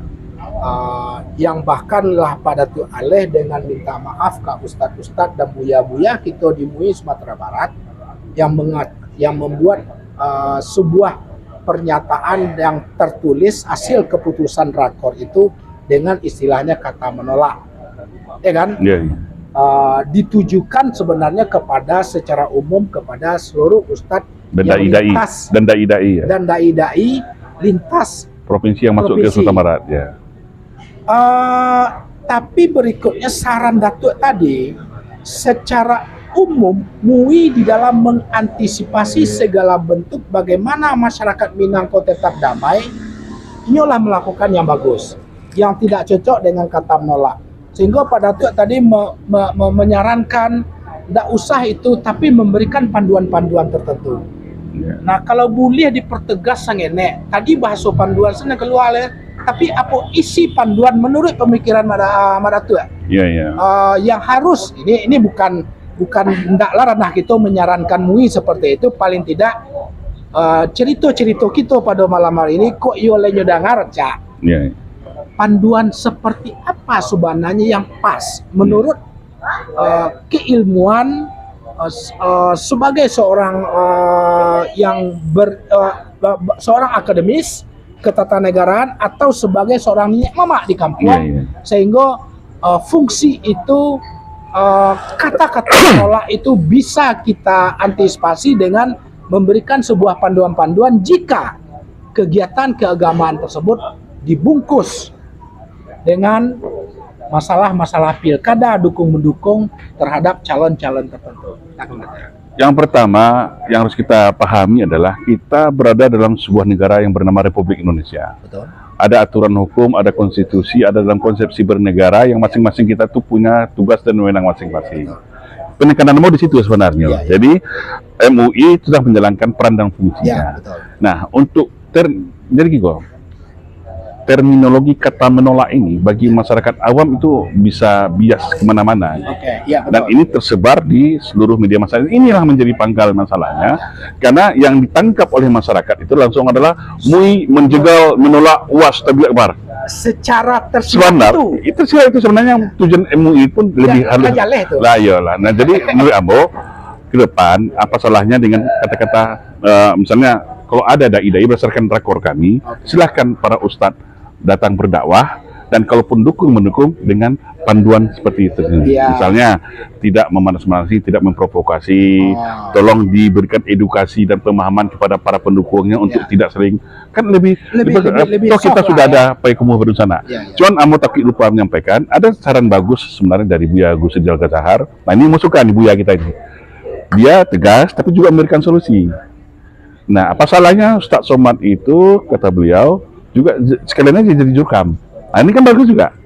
A: Yang bahkanlah pada Datuk Aleh dengan minta maaf ke ustadz-ustadz dan buya-buya kita di MUI Sumatera Barat yang membuat sebuah pernyataan yang tertulis hasil keputusan rakor itu dengan istilahnya kata menolak, ya kan?
B: Yeah.
A: Ditujukan sebenarnya kepada secara umum kepada seluruh ustadz
B: dan dai-dai lintas
A: provinsi yang masuk ke Sulawesi Barat, ya. Tapi berikutnya saran Datuk tadi, secara umum MUI di dalam mengantisipasi segala bentuk bagaimana masyarakat Minangkabau tetap damai, inilah melakukan yang bagus, yang tidak cocok dengan kata menolak. Sehingga Pak Datuk tadi menyarankan tidak usah itu, tapi memberikan panduan-panduan tertentu. Nah, kalau boleh dipertegas sang enek, tadi bahasa panduan sana keluar ya. Tapi apa isi panduan menurut pemikiran Datuk?
B: Iya.
A: Yang harus ini bukan hendaklah ranah kita menyarankan MUI seperti itu, paling tidak cerita-cerita kita pada malam hari ini kok yo lenyo dengar cak.
B: Iya.
A: Panduan seperti apa sebenarnya yang pas menurut keilmuan sebagai seorang seorang akademis ketatanegaraan atau sebagai seorang minyak mama di kampung, sehingga fungsi itu kata-kata menolak itu bisa kita antisipasi dengan memberikan sebuah panduan-panduan jika kegiatan keagamaan tersebut dibungkus dengan masalah-masalah pilkada dukung-mendukung terhadap calon-calon tertentu.
B: Yang pertama yang harus kita pahami adalah kita berada dalam sebuah negara yang bernama Republik Indonesia.
A: Betul.
B: Ada aturan hukum, ada konstitusi, ada dalam konsepsi bernegara yang masing-masing kita tuh punya tugas dan wewenang masing-masing. Penekananmu di situ sebenarnya. Ya. Jadi MUI sudah menjalankan peran dan fungsinya.
A: Ya, betul.
B: Nah, untuk jadi gitu, terminologi kata menolak ini bagi masyarakat awam itu bisa bias kemana-mana.
A: Ya,
B: dan ini tersebar di seluruh media massa. Inilah menjadi pangkal masalahnya, karena yang ditangkap oleh masyarakat itu langsung adalah MUI menjegal menolak UAS Tabligh Akbar.
A: Secara tersirat
B: itu sebenarnya tujuan MUI pun lebih halus. Lah, nah jadi menurut Ambo ke depan apa salahnya dengan kata-kata misalnya kalau ada dai-dai berdasarkan rakor kami, silahkan para ustadz datang berdakwah, dan kalaupun mendukung dengan panduan seperti itu. Misalnya tidak memanas-manasi, tidak memprovokasi, tolong diberikan edukasi dan pemahaman kepada para pendukungnya untuk tidak sering, kan lebih kita sudah ada paikumu berencana. Cuman Amo tapi lupa menyampaikan, ada saran bagus sebenarnya dari Buya Gus Rijal Gazahar. Nah ini masukan di Buya kita ini. Dia tegas tapi juga memberikan solusi. Nah, apa salahnya Ustadz Somad itu, kata beliau, juga sekalian aja jadi jurkam. Nah, ini kan bagus juga.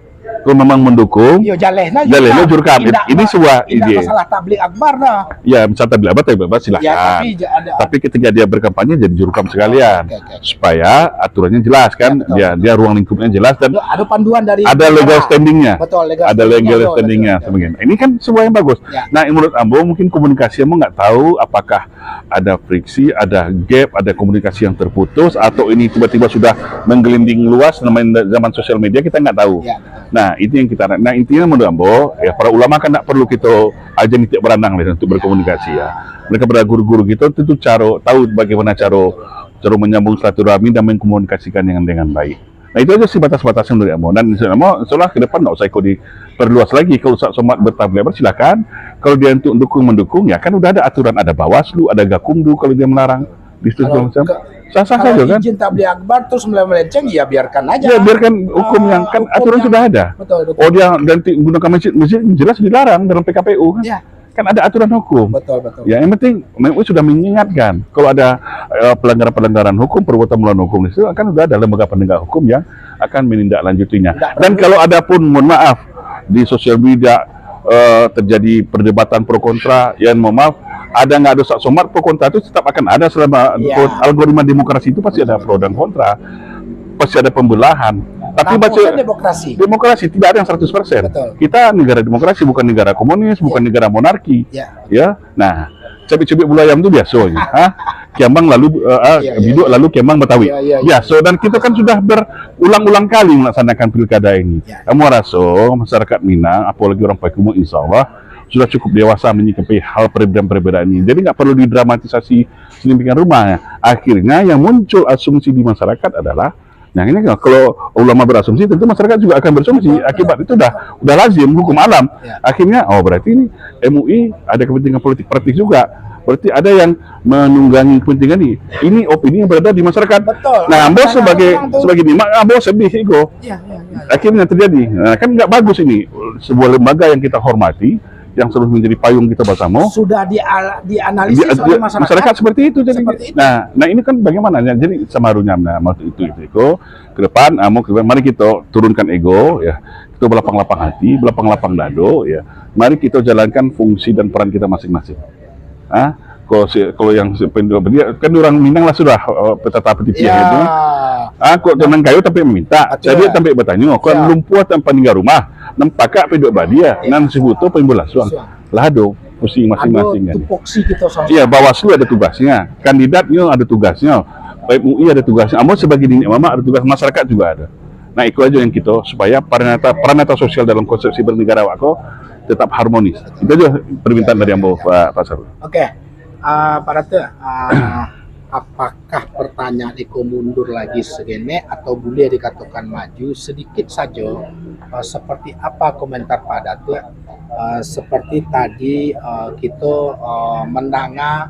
B: Kalau memang mendukung, jalehna jurkam. Ini sebuah ide.
A: Masalah Tabligh Akbar dah.
B: Ya, misal Tabligh Akbar silahkan. Ya, tapi ketika dia berkampanye jadi jurkam sekalian, supaya aturannya jelas kan. Dia ruang lingkupnya jelas dan
A: ada panduan dari.
B: Ada legal standingnya.
A: Betul,
B: ada legal standingnya. Ini kan sebuah yang bagus. Nah, menurut Ambo mungkin komunikasi Ambo nggak tahu apakah ada friksi, ada gap, ada komunikasi yang terputus, atau ini tiba-tiba sudah menggelinding luas namanya zaman sosial media, kita nggak tahu. Nah, itu yang kita. Nah, intinya menurut Ambo, ya para ulama kan nggak perlu kita aja nitik beranang untuk berkomunikasi ya. Mereka pada guru-guru gitu tentu tahu bagaimana cara menyambung silaturahmi dan mengkomunikasikan dengan baik. Nah, itu aja sih batas-batasnya menurut Ambo. Dan setelah ke depan nggak usah ikut diperluas lagi. Kalau Ustadz Somad bertabligh silakan. Kalau dia untuk mendukung ya kan udah ada aturan, ada Bawaslu, ada Gakumdu kalau dia melarang. Kalau sah-sah saja kan.
A: Izin Tabligh Akbar terus mulai melenceng, ya biarkan aja.
B: Ya biarkan hukum yang kan aturan sudah ada.
A: Betul.
B: Oh, dia ganti menggunakan masjid jelas dilarang dalam PKPU kan.
A: Ya.
B: Kan ada aturan hukum.
A: Betul.
B: Ya, yang penting MUI sudah mengingatkan kalau ada pelanggaran hukum, perbuatan melawan hukum itu akan sudah ada lembaga penegak hukum yang akan menindaklanjutinya. Dan kalau ada pun mohon maaf di sosial media terjadi perdebatan pro kontra, ya mohon maaf, ada nggak ada Ustadz Somad pro kontra itu tetap akan ada selama algoritma demokrasi itu pasti ada pro dan kontra, pasti ada pembelahan. Tapi baca demokrasi tidak ada yang 100%.
A: Betul.
B: Kita negara demokrasi, bukan negara komunis, bukan negara monarki. Ya. Nah, cebik-cebik bulu ayam itu biasanya. Kiambang lalu biduk lalu kiambang Betawi. Biasa, dan kita kan sudah berulang-ulang kali melaksanakan pilkada ini. Kamu rasa masyarakat Minang, apalagi orang Paikumu, insya Allah sudah cukup dewasa menyikapi hal perbedaan-perbedaan ini. Jadi nggak perlu didramatisasi sedemikian rupa. Akhirnya yang muncul asumsi di masyarakat adalah Nah ini kalau ulama berasumsi, tentu masyarakat juga akan berasumsi. Akibat itu udah lazim hukum alam. Akhirnya, oh berarti ini MUI ada kepentingan politik praktis juga. Berarti ada yang menunggangi kepentingan ini. Ini opini yang berada di masyarakat.
A: Betul.
B: Nah, Ambo sebagai nimak, Ambo sedih ego. Akhirnya terjadi. Nah, kan nggak bagus ini. Sebuah lembaga yang kita hormati, yang selalu menjadi payung kita bersama,
A: sudah dianalisis oleh masyarakat
B: seperti itu. Jadi, nah ini kan bagaimana? Jadi samarunya, waktu itu ego ke depan, mari kita turunkan ego, ya. Kita belapang-lapang hati, belapang-lapang dado, ya. Mari kita jalankan fungsi dan peran kita masing-masing. Kalau yang dia kan orang Minang lah sudah petata petiti itu. Kok tenang kayu tapi meminta. Jadi sampai bertanya, kok lumpuh tanpa tinggal rumah. Nampak apa dua badia, nan sebuto pembola suang. Lado, pusing masing-masing kan. Iya, Bawaslu ada tugasnya, kandidatnya ada tugasnya, MUI ada tugasnya, sebagai dinik mama ada tugas, masyarakat juga ada. Nah, itu aja yang kita supaya peranata sosial dalam konsepsi bernegara wako tetap harmonis. Itu aja permintaan dari Ambo Pak Sarul.
A: Oke, Pak Ratu, apakah pertanyaan Eko mundur lagi segene atau boleh dikatakan maju sedikit saja? Seperti apa komentar Pak Datu? Seperti tadi kita mendengar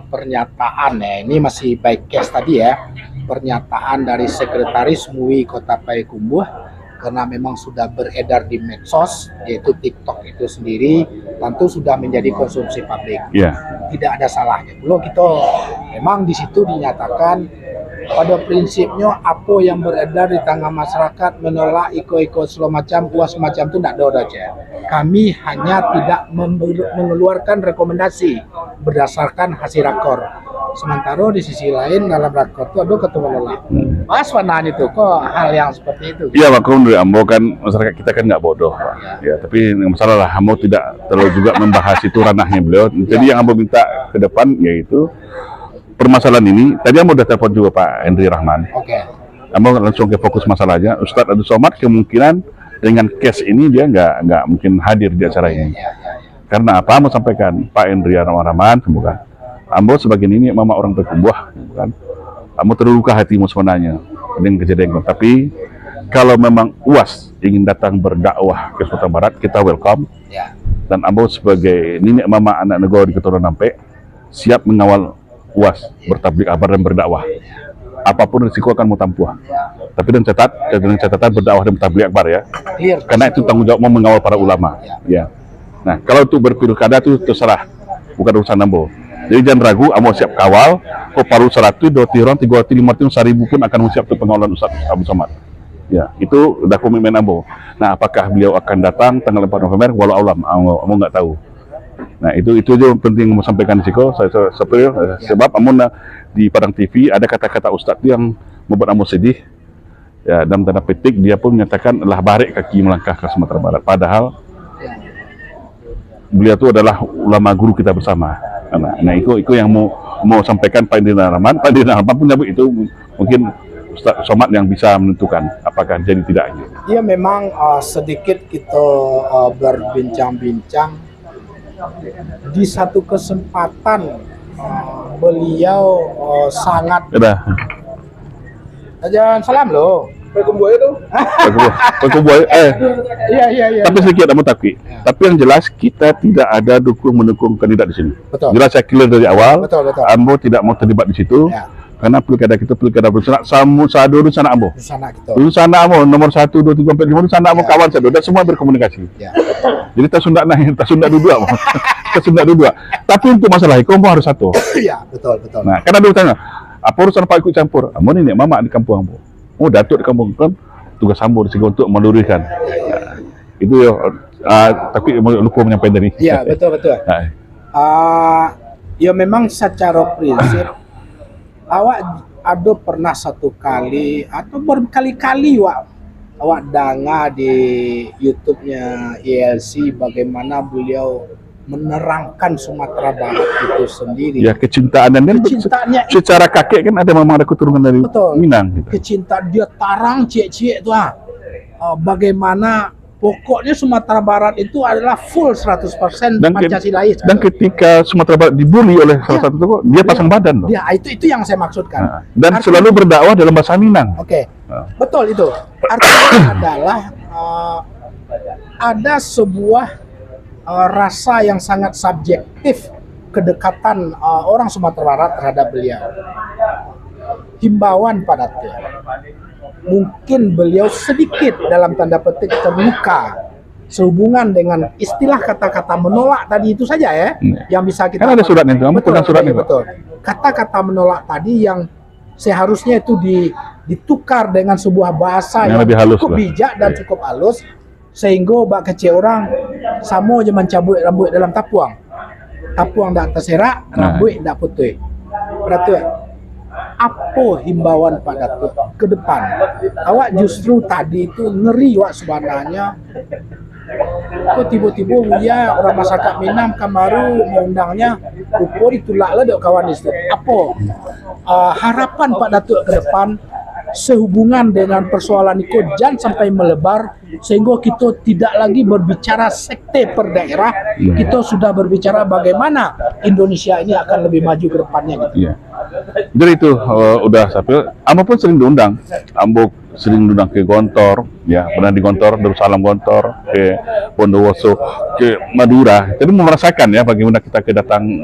A: pernyataan, ini masih baik case tadi ya, pernyataan dari Sekretaris MUI Kota Payakumbuh, karena memang sudah beredar di medsos, yaitu TikTok itu sendiri, tentu sudah menjadi konsumsi publik. Tidak ada salahnya. Belum kita memang di situ dinyatakan pada prinsipnya apa yang beredar di tengah masyarakat menolak iko-iko semacam puas semacam itu tidak ada aja. Kami hanya tidak mengeluarkan rekomendasi berdasarkan hasil rakor. Sementara di sisi lain dalam rakor itu ada ketua menolak. Mas Wanan itu kok hal yang seperti itu?
B: Iya, maklum dari Ambo kan masyarakat kita kan nggak bodoh, Pak. Ya, tapi masalah lah Ambo tidak terlalu juga membahas itu ranahnya beliau. Jadi yang Ambo minta ke depan yaitu permasalahan ini. Tadi Ambo udah telepon juga Pak Henry Rahman. Ambo langsung ke fokus masalahnya. Ustadz Abdul Somad kemungkinan dengan case ini dia nggak mungkin hadir di acara ini. Karena apa? Ambo sampaikan Pak Henry Rahman semoga Ambo sebagai ini mama orang Payakumbuh, kan? Ambo terluka hatimu sebenarnya dengan kejadian itu. Tapi kalau memang UAS ingin datang berdakwah ke Sumatera Barat, kita welcome. Dan Ambo sebagai nenek mama anak negara di Keturunan Nampe siap mengawal UAS bertablik kabar dan berdakwah. Apapun risiko akan mau tampuh. Tapi dengan catatan berdakwah dan bertablik akbar ya. Karena itu tanggung jawab mau mengawal para ulama. Ya. Nah, kalau itu berpilkada itu terserah, bukan urusan Ambo. Jadi jangan ragu, Ambo siap kawal. Kok paru 100, 2 tiron, 3 5 1000 pun akan siap untuk pengawalan Ustaz Abdul Somad. Ya, itu udah komitmen Ambo. Nah, apakah beliau akan datang tanggal 4 November? Walau alam, Ambo nggak tahu. Nah, itu aja penting mau sampaikan di siko. Sebab Ambo di Padang TV ada kata-kata Ustaz yang membuat Ambo sedih. Ya, dalam tanda petik dia pun menyatakan lah barik kaki melangkah ke Sumatera Barat. Padahal beliau itu adalah ulama guru kita bersama. Nah, itu yang mau sampaikan Pak Indri Rahman. Pak Indri Rahman pun nyebut itu mungkin Ustaz Somad yang bisa menentukan apakah jadi tidaknya.
A: Iya, memang sedikit kita berbincang-bincang di satu kesempatan beliau sangat. Jangan salam loh.
C: Payakumbuh itu.
B: Payakumbuh.
A: Iya.
B: Tapi sedikit kamu takwi. Tapi yang jelas kita tidak ada mendukung kandidat di sini.
A: Betul.
B: Jelas saya clear dari awal.
A: Betul.
B: Ambo tidak mau terlibat di situ. Karena pilkada kita pilkada bersama sadu sana Ambo. Sana Ambo nomor 1 2 3 4 5 sana Ambo kawan sadu dan semua berkomunikasi. Jadi tak sunda dua. Kesunda dua. Tapi untuk masalah itu Ambo harus satu.
A: Iya, betul.
B: Nah, karena dulu tanya, apa urusan Pak ikut campur? Ambo ini mama di kampung Ambo. Datuk di kampung kan tugas Ambo di sini untuk meluruskan. Itu ya, tapi lupa menyampaikan dari.
A: Iya, betul. Ya memang secara prinsip awak ada pernah satu kali atau berkali-kali awak dengar di YouTube-nya ILC bagaimana beliau menerangkan Sumatera Barat itu sendiri.
B: Ya, kecintaan dan
A: kecintaannya
B: secara kakek kan ada memang ada keturunan dari Minang gitu.
A: Kecintaan dia tarang cie-cie itu bagaimana pokoknya Sumatera Barat itu adalah full 100% Pancasilais.
B: Dan ketika Sumatera Barat dibully oleh salah satu tokoh, dia pasang badan loh.
A: Ya, itu yang saya maksudkan.
B: Dan selalu berdakwah dalam bahasa Minang.
A: Oke. Betul itu. Artinya adalah ada sebuah rasa yang sangat subjektif kedekatan orang Sumatera Barat terhadap beliau. Himbauan pada Datuk, mungkin beliau sedikit dalam tanda petik terluka sehubungan dengan istilah kata-kata menolak tadi itu saja ya, yang bisa kita.
B: Kan ada suratnya itu, betul, suratnya
A: betul. Kata-kata menolak tadi yang seharusnya itu ditukar dengan sebuah bahasa yang
B: lebih halus
A: cukup bijak dan cukup halus, sehingga bak kecil orang sama je mencabut rambut dalam tapuang tak terserak, rambut tak putih. Berarti apa himbauan Pak Datuk ke depan? Awak justru tadi itu ngeri wak sebenarnya. Kok tiba-tiba ya orang masyarakat Minang Kamaru mengundangnya, rupa ditolak lah dok kawan itu. Apa harapan Pak Datuk ke depan sehubungan dengan persoalan itu jangan sampai melebar sehingga kita tidak lagi berbicara sekte per daerah, kita sudah berbicara bagaimana Indonesia ini akan lebih maju ke depannya gitu.
B: Jadi itu udah sampai, Ambo pun sering diundang, Ambo sering diundang ke Gontor, ya pernah di Gontor, Darussalam Gontor, ke Bondowoso, ke Madura. Jadi merasakan ya bagaimana kita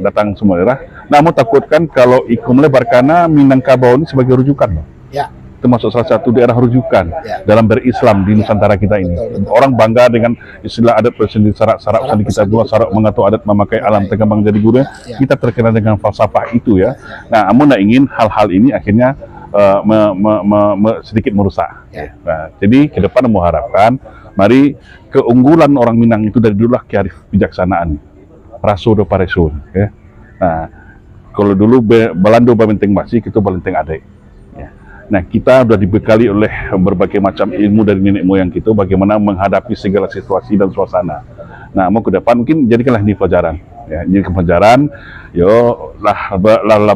B: datang semua daerah. Nah, Ambo takutkan kalau ikut melebar karena Minangkabau ini sebagai rujukan,
A: ya.
B: Termasuk salah satu daerah rujukan dalam berislam di Nusantara kita ini. Betul. Orang bangga dengan istilah adat bersendiri, sarak sandi kita dua, sarak mengatur adat memakai alam tegambang jadi guru. Kita terkenal dengan falsafah itu ya. Nah, Ambo nak ingin hal-hal ini akhirnya sedikit merusak. Nah, jadi ke depan Ambo harapkan, mari keunggulan orang Minang itu dari dululah kearif bijaksanaan, raso do paresun. Ya. Nah, kalau dulu Belando Benteng Basi, kita Benteng Adek. Nah, kita sudah dibekali oleh berbagai macam ilmu dari nenek moyang kita bagaimana menghadapi segala situasi dan suasana. Nah, mau ke depan mungkin jadikanlah ini pelajaran. Ya, ini pelajaran, yo lah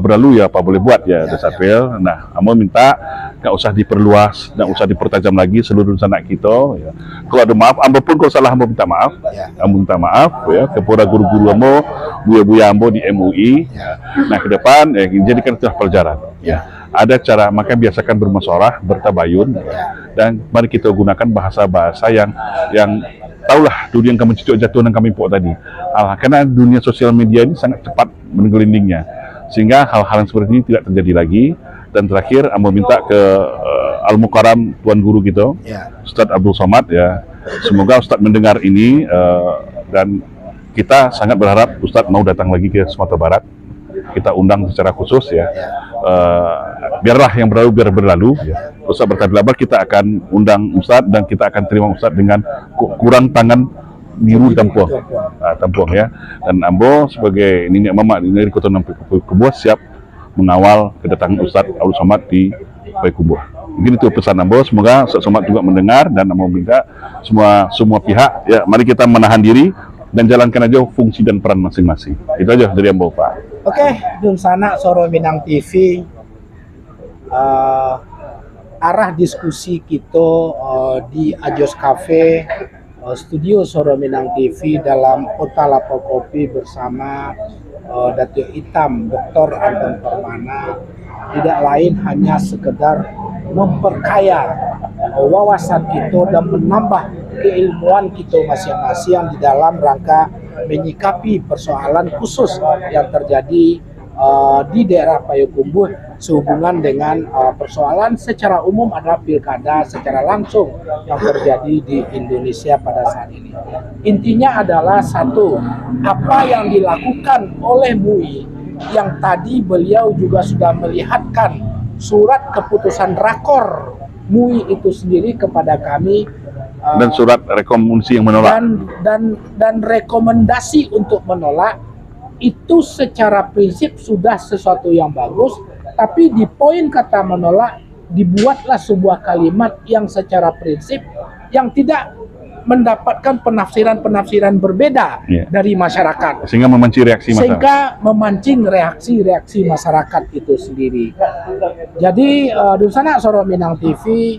B: berlalu ya apa boleh buat ya, Desapil. Nah, Amo minta nggak usah diperluas, nggak usah dipertajam lagi seluruh anak kita. Ya. Kalau ada maaf, Ambo pun kalau salah Ambo minta maaf. Ambo minta maaf ya kepada guru-guru Ambo, buya-buya Ambo di MUI. Nah, ke depan jadikan itu pelajaran. Ada cara, maka biasakan bermusyawarah, bertabayun, dan mari kita gunakan bahasa-bahasa yang tahulah dunia yang kami cucuk jatuh dan kami pok tadi. Karena dunia sosial media ini sangat cepat menggelindingnya, sehingga hal-hal yang seperti ini tidak terjadi lagi. Dan terakhir, Ambo minta ke Al-Mukarram Tuan Guru kita, Ustadz Abdul Somad ya. Semoga Ustadz mendengar ini dan kita sangat berharap Ustadz mau datang lagi ke Sumatera Barat. Kita undang secara khusus ya. Biarlah yang berlalu biar berlalu. Ustadz bertabilabar, kita akan undang Ustadz dan kita akan terima Ustadz dengan kurang tangan biru tampuang ya. Dan Ambo sebagai nenek mama dari Kota Payakumbuh siap mengawal kedatangan Ustadz Abdul Somad di Payakumbuh. Mungkin itu pesan Ambo. Semoga Ustadz Somad juga mendengar dan Ambo minta semua pihak ya, mari kita menahan diri dan jalankan aja fungsi dan peran masing-masing. Itu aja dari Ambo, Pak.
A: Oke, Dunsana Soro Minang TV, arah diskusi kita di Ajos Cafe, studio Soro Minang TV dalam Kota Lapo Kopi bersama Datuk Hitam Dr. Anton Permana tidak lain hanya sekedar memperkaya wawasan kita dan menambah keilmuan kita masing-masing di dalam rangka menyikapi persoalan khusus yang terjadi di daerah Payakumbuh sehubungan dengan persoalan secara umum adalah pilkada secara langsung yang terjadi di Indonesia pada saat ini. Intinya adalah satu, apa yang dilakukan oleh MUI yang tadi beliau juga sudah melihatkan surat keputusan rakor MUI itu sendiri kepada kami
B: dan surat rekomendasi yang menolak
A: dan rekomendasi untuk menolak itu secara prinsip sudah sesuatu yang bagus, tapi di poin kata menolak dibuatlah sebuah kalimat yang secara prinsip yang tidak mendapatkan penafsiran-penafsiran berbeda dari masyarakat
B: sehingga
A: memancing reaksi masyarakat itu sendiri. Jadi Dunsana Soro Minang TV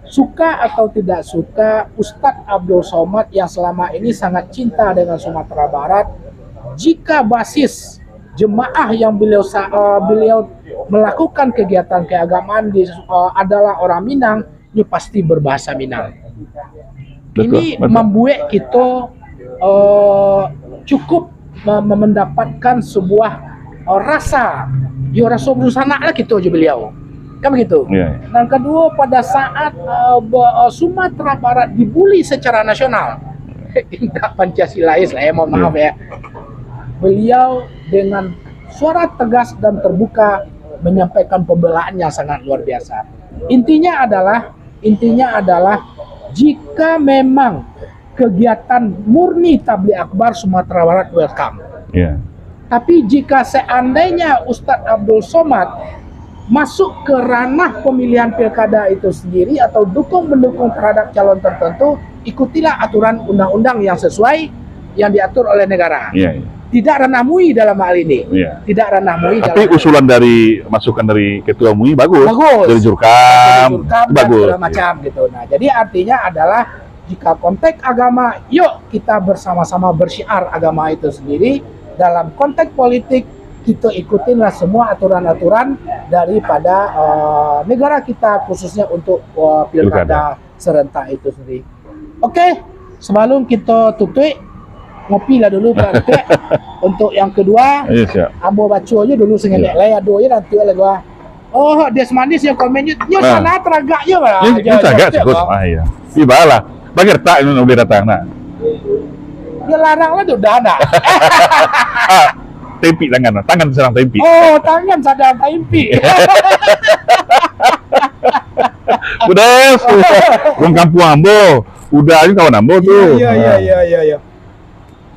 A: Suka atau tidak suka, Ustadz Abdul Somad yang selama ini sangat cinta dengan Sumatera Barat, jika basis jemaah yang beliau melakukan kegiatan keagamaan adalah orang Minang, ini pasti berbahasa Minang. Ini membuat kita cukup mendapatkan sebuah rasa, rasa berusaha lah gitu aja beliau. Kan begitu. Yeah. Dan kedua, pada saat Sumatera Barat dibully secara nasional, tidak Pancasilais lah, mohon maaf ya. Beliau dengan suara tegas dan terbuka menyampaikan pembelaan yang sangat luar biasa. Intinya adalah jika memang kegiatan murni tabligh akbar Sumatera Barat welcome. Yeah. Tapi jika seandainya Ustadz Abdul Somad masuk ke ranah pemilihan pilkada itu sendiri atau mendukung terhadap calon tertentu, ikutilah aturan undang-undang yang sesuai yang diatur oleh negara. Yeah. Tidak ranah MUI dalam hal ini. Yeah. Tidak ranah MUI. Tapi
B: usulan masukan dari Ketua MUI bagus. Dari Jurkam bagus.
A: Macam gitu. Nah, jadi artinya adalah jika konteks agama, yuk kita bersama-sama bersyiar agama itu sendiri. Dalam konteks politik, kita ikutinlah semua aturan-aturan daripada negara kita, khususnya untuk pilkada serentak itu sendiri. Oke, sebelum kita tutup, ngopi lah dulu Pak. Untuk yang kedua, ambo baca aja dulu sengenek lah, ada aja nanti oleh gua. Oh, dia semanis yang komen nyo sana teragak je lah.
B: Ya teragak cukup. Ah iya. Ibalah. Bagi tak ini boleh datang nak.
A: Dia larang lah sudah nak.
B: Tempi tangan sedang tempi.
A: Oh, tangan sedang tempi.
B: Udah, orang kampung ambo. Udah aja kawan ambo tuh.
A: Iya.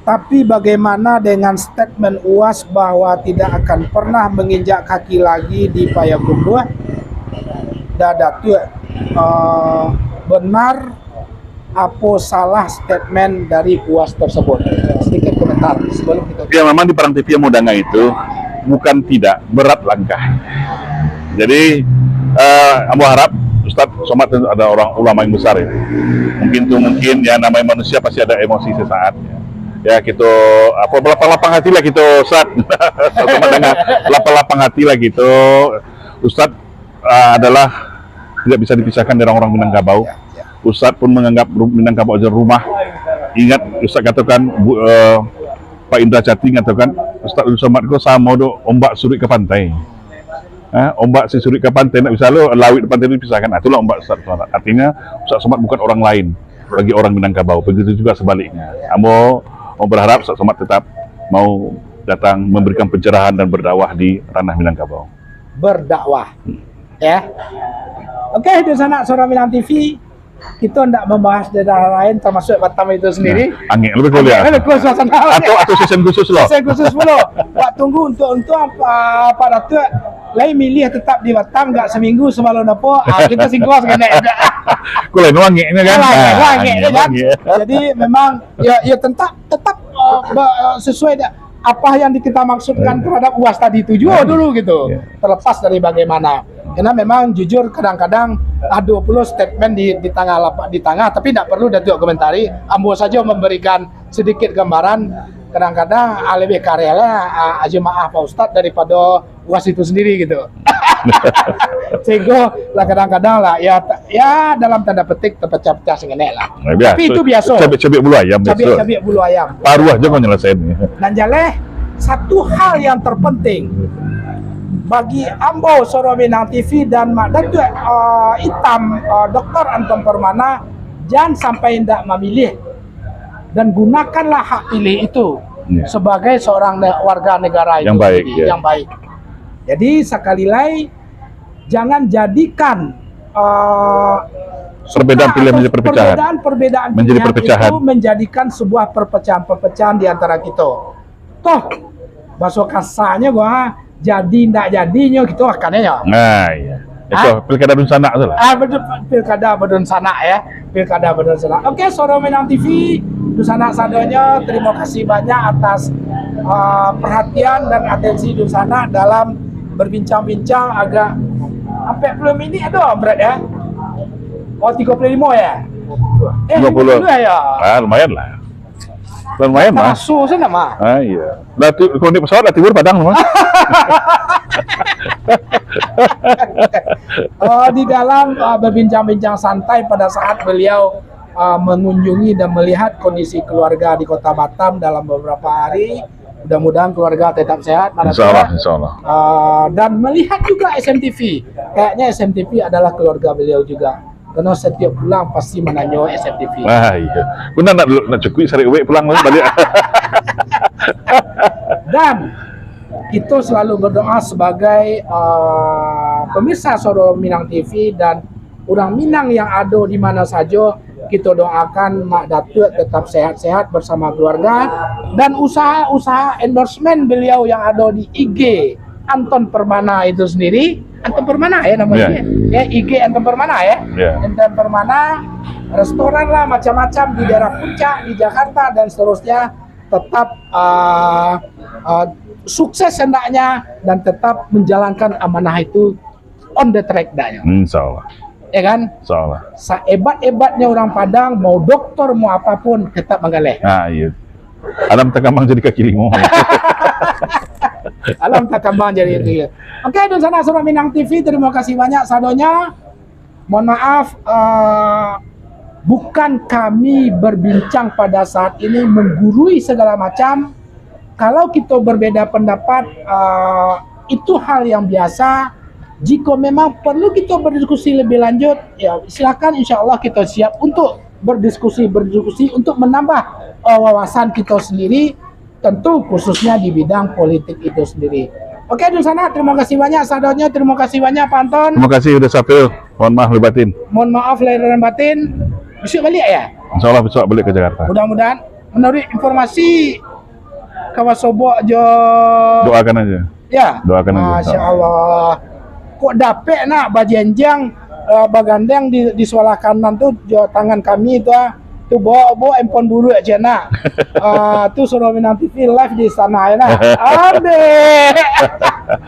A: Tapi bagaimana dengan statement UAS bahwa tidak akan pernah menginjak kaki lagi di Payakumbuh? Dadatu benar apa salah statement dari UAS tersebut? Sedikit komentar sebelum kita.
B: Ya memang di Perang TV Modanga itu bukan tidak berat langkah. Jadi ambo harap Ustadz Somad ada orang ulama yang besar ya. Mungkin ya namanya manusia pasti ada emosi sesaat. Ya kita lapang hati lah kita Ustadz. Lapang hati lah gitu. Ustadz adalah tidak bisa dipisahkan dari orang Minangkabau. Ustadz pun menganggap Minangkabau adalah rumah. Ingat Ustadz katakan Pak Indra Cati katakan Ustadz Abdul Somad kok sama do ombak surut ke pantai. Ombak si surut ke pantai nak bisa lo lawit pantai itu dipisahkan. Itulah ombak Ustadz Somad. Artinya Ustadz Somad bukan orang lain bagi orang Minangkabau. Begitu juga sebaliknya. Ambo berharap Ustadz Somad tetap mau datang memberikan pencerahan dan berdakwah di ranah Minangkabau.
A: Berdakwah, ya. Oke, di sana Suara Minang TV kita tidak membahas daerah lain termasuk Batam itu sendiri.
B: Nah, angin lebih kuliah. Atau season khusus loh.
A: Season khusus dulu. Pak tunggu untuk apa Datuk lain milih tetap di Batam enggak seminggu sebelum apa kita singkos kena.
B: Ku lain wanginya kan.
A: Kan. Jadi memang ya tetap sesuai apa yang kita maksudkan terhadap UAS tadi itu juga dulu gitu. Terlepas dari bagaimana. Karena memang jujur kadang-kadang ada puluh statement di tengah tapi tidak perlu Datuk komentari. Ambo saja memberikan sedikit gambaran. Kadang-kadang lebih karyanya jemaah Pak Ustadz daripada UAS itu sendiri gitu. Sehingga lah kadang-kadang lah ya dalam tanda petik terpecah-pecah sengenek lah. Tapi itu biasa.
B: Cabik bulu ayam.
A: Cabik bulu ayam.
B: Paruh aja kau nyelesain.
A: Dan jaleh satu hal yang terpenting bagi Ambo Suara Minang TV dan Mak Datuk Hitam Dr. Anton Permana, jangan sampai tidak memilih dan gunakanlah hak pilih itu sebagai seorang warga negara
B: yang
A: itu
B: baik,
A: yang baik. Jadi sekali lagi jangan jadikan
B: perbedaan pilihan menjadi perpecahan.
A: Perbedaan
B: menjadi perpecahan
A: itu menjadikan sebuah perpecahan di antara kita. Toh bahasa kasarnya gua jadi ndak jadinya gitu akannya.
B: Nah iya. Itu pilkada Bedun Sanak tu lah.
A: Pilkada Bedun Sanak ya. Pilkada Bedun Sanak. Oke, Suara Minang TV Bedun Sanak sadanya terima kasih banyak atas perhatian dan atensi Bedun Sanak dalam berbincang-bincang agak sampai belum ini ada berat ya. Oh 35 ya?
B: 50
A: ya?
B: Ah, lumayan lah. Lumayan mas.
A: Masuk sana mah.
B: Ah iya. Kalau naik pesawat timur Padang mas.
A: Di dalam berbincang-bincang santai pada saat beliau mengunjungi dan melihat kondisi keluarga di Kota Batam dalam beberapa hari. Mudah-mudahan keluarga tetap sehat.
B: Insya Allah.
A: Dan melihat juga SMTV. Kayaknya SMTV adalah keluarga beliau juga. Karena setiap pulang pasti menanyo SMTV.
B: Ah iya. Benar nak cukup sari uwe pulang balik.
A: Dan kita selalu berdoa sebagai pemirsa Suara Minang TV dan orang Minang yang ada di mana saja, kita doakan Mak Datuk tetap sehat-sehat bersama keluarga, dan usaha-usaha endorsement beliau yang ada di IG Anton Permana itu sendiri. Anton Permana ya namanya. Ya, IG Anton Permana ya. Anton Permana, restoran lah macam-macam di daerah Puncak, di Jakarta dan seterusnya, tetap sukses hendaknya dan tetap menjalankan amanah itu on the track hendaknya.
B: Insya Allah.
A: Ya kan?
B: Insya Allah.
A: Sehebat-hebatnya orang Padang, mau dokter mau apapun tetap menggaleh.
B: Nah iya. Alam takambang jadi kaki limo.
A: Alam takambang jadi itu. Oke, dan sana Suara Minang TV, terima kasih banyak sadonya. Mohon maaf, bukan kami berbincang pada saat ini menggurui segala macam. Kalau kita berbeda pendapat, itu hal yang biasa. Jika memang perlu kita berdiskusi lebih lanjut, ya silakan, insya Allah kita siap untuk berdiskusi untuk menambah wawasan kita sendiri, tentu khususnya di bidang politik itu sendiri. Oke, di sana terima kasih banyak sadonya, terima kasih banyak Pak Anton.
B: Terima kasih udah sampai. Mohon maaf lahir batin.
A: Mohon maaf lahir dan batin. Besok balik ya?
B: Insya Allah besok balik ke Jakarta.
A: Mudah-mudahan menurut informasi Kawasobo jo.
B: Doakan aja.
A: Ya.
B: Doakan aja.
A: Masya Allah. Kok dapet nak bajenjang bagandeng di sebelah kanan tuh jo tangan kami tuh bawa empon buru aja nak. Tuh Suara Minang TV live di sana ya nak. Amin.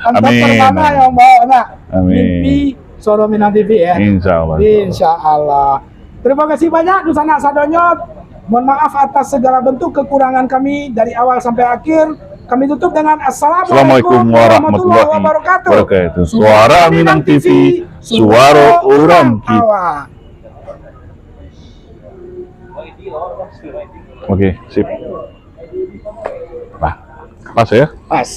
A: Anton Permana yang bawa nak.
B: Amin.
A: Mimpi Suara Minang TV ya.
B: Insya Allah.
A: Insya Allah. Terima kasih banyak Dusana Sadonyot. Mohon maaf atas segala bentuk kekurangan kami dari awal sampai akhir. Kami tutup dengan Assalamualaikum warahmatullahi wabarakatuh.
B: Suara Minang TV, suara orang kita. Oke, sip. Nah, pas ya?
A: Pas.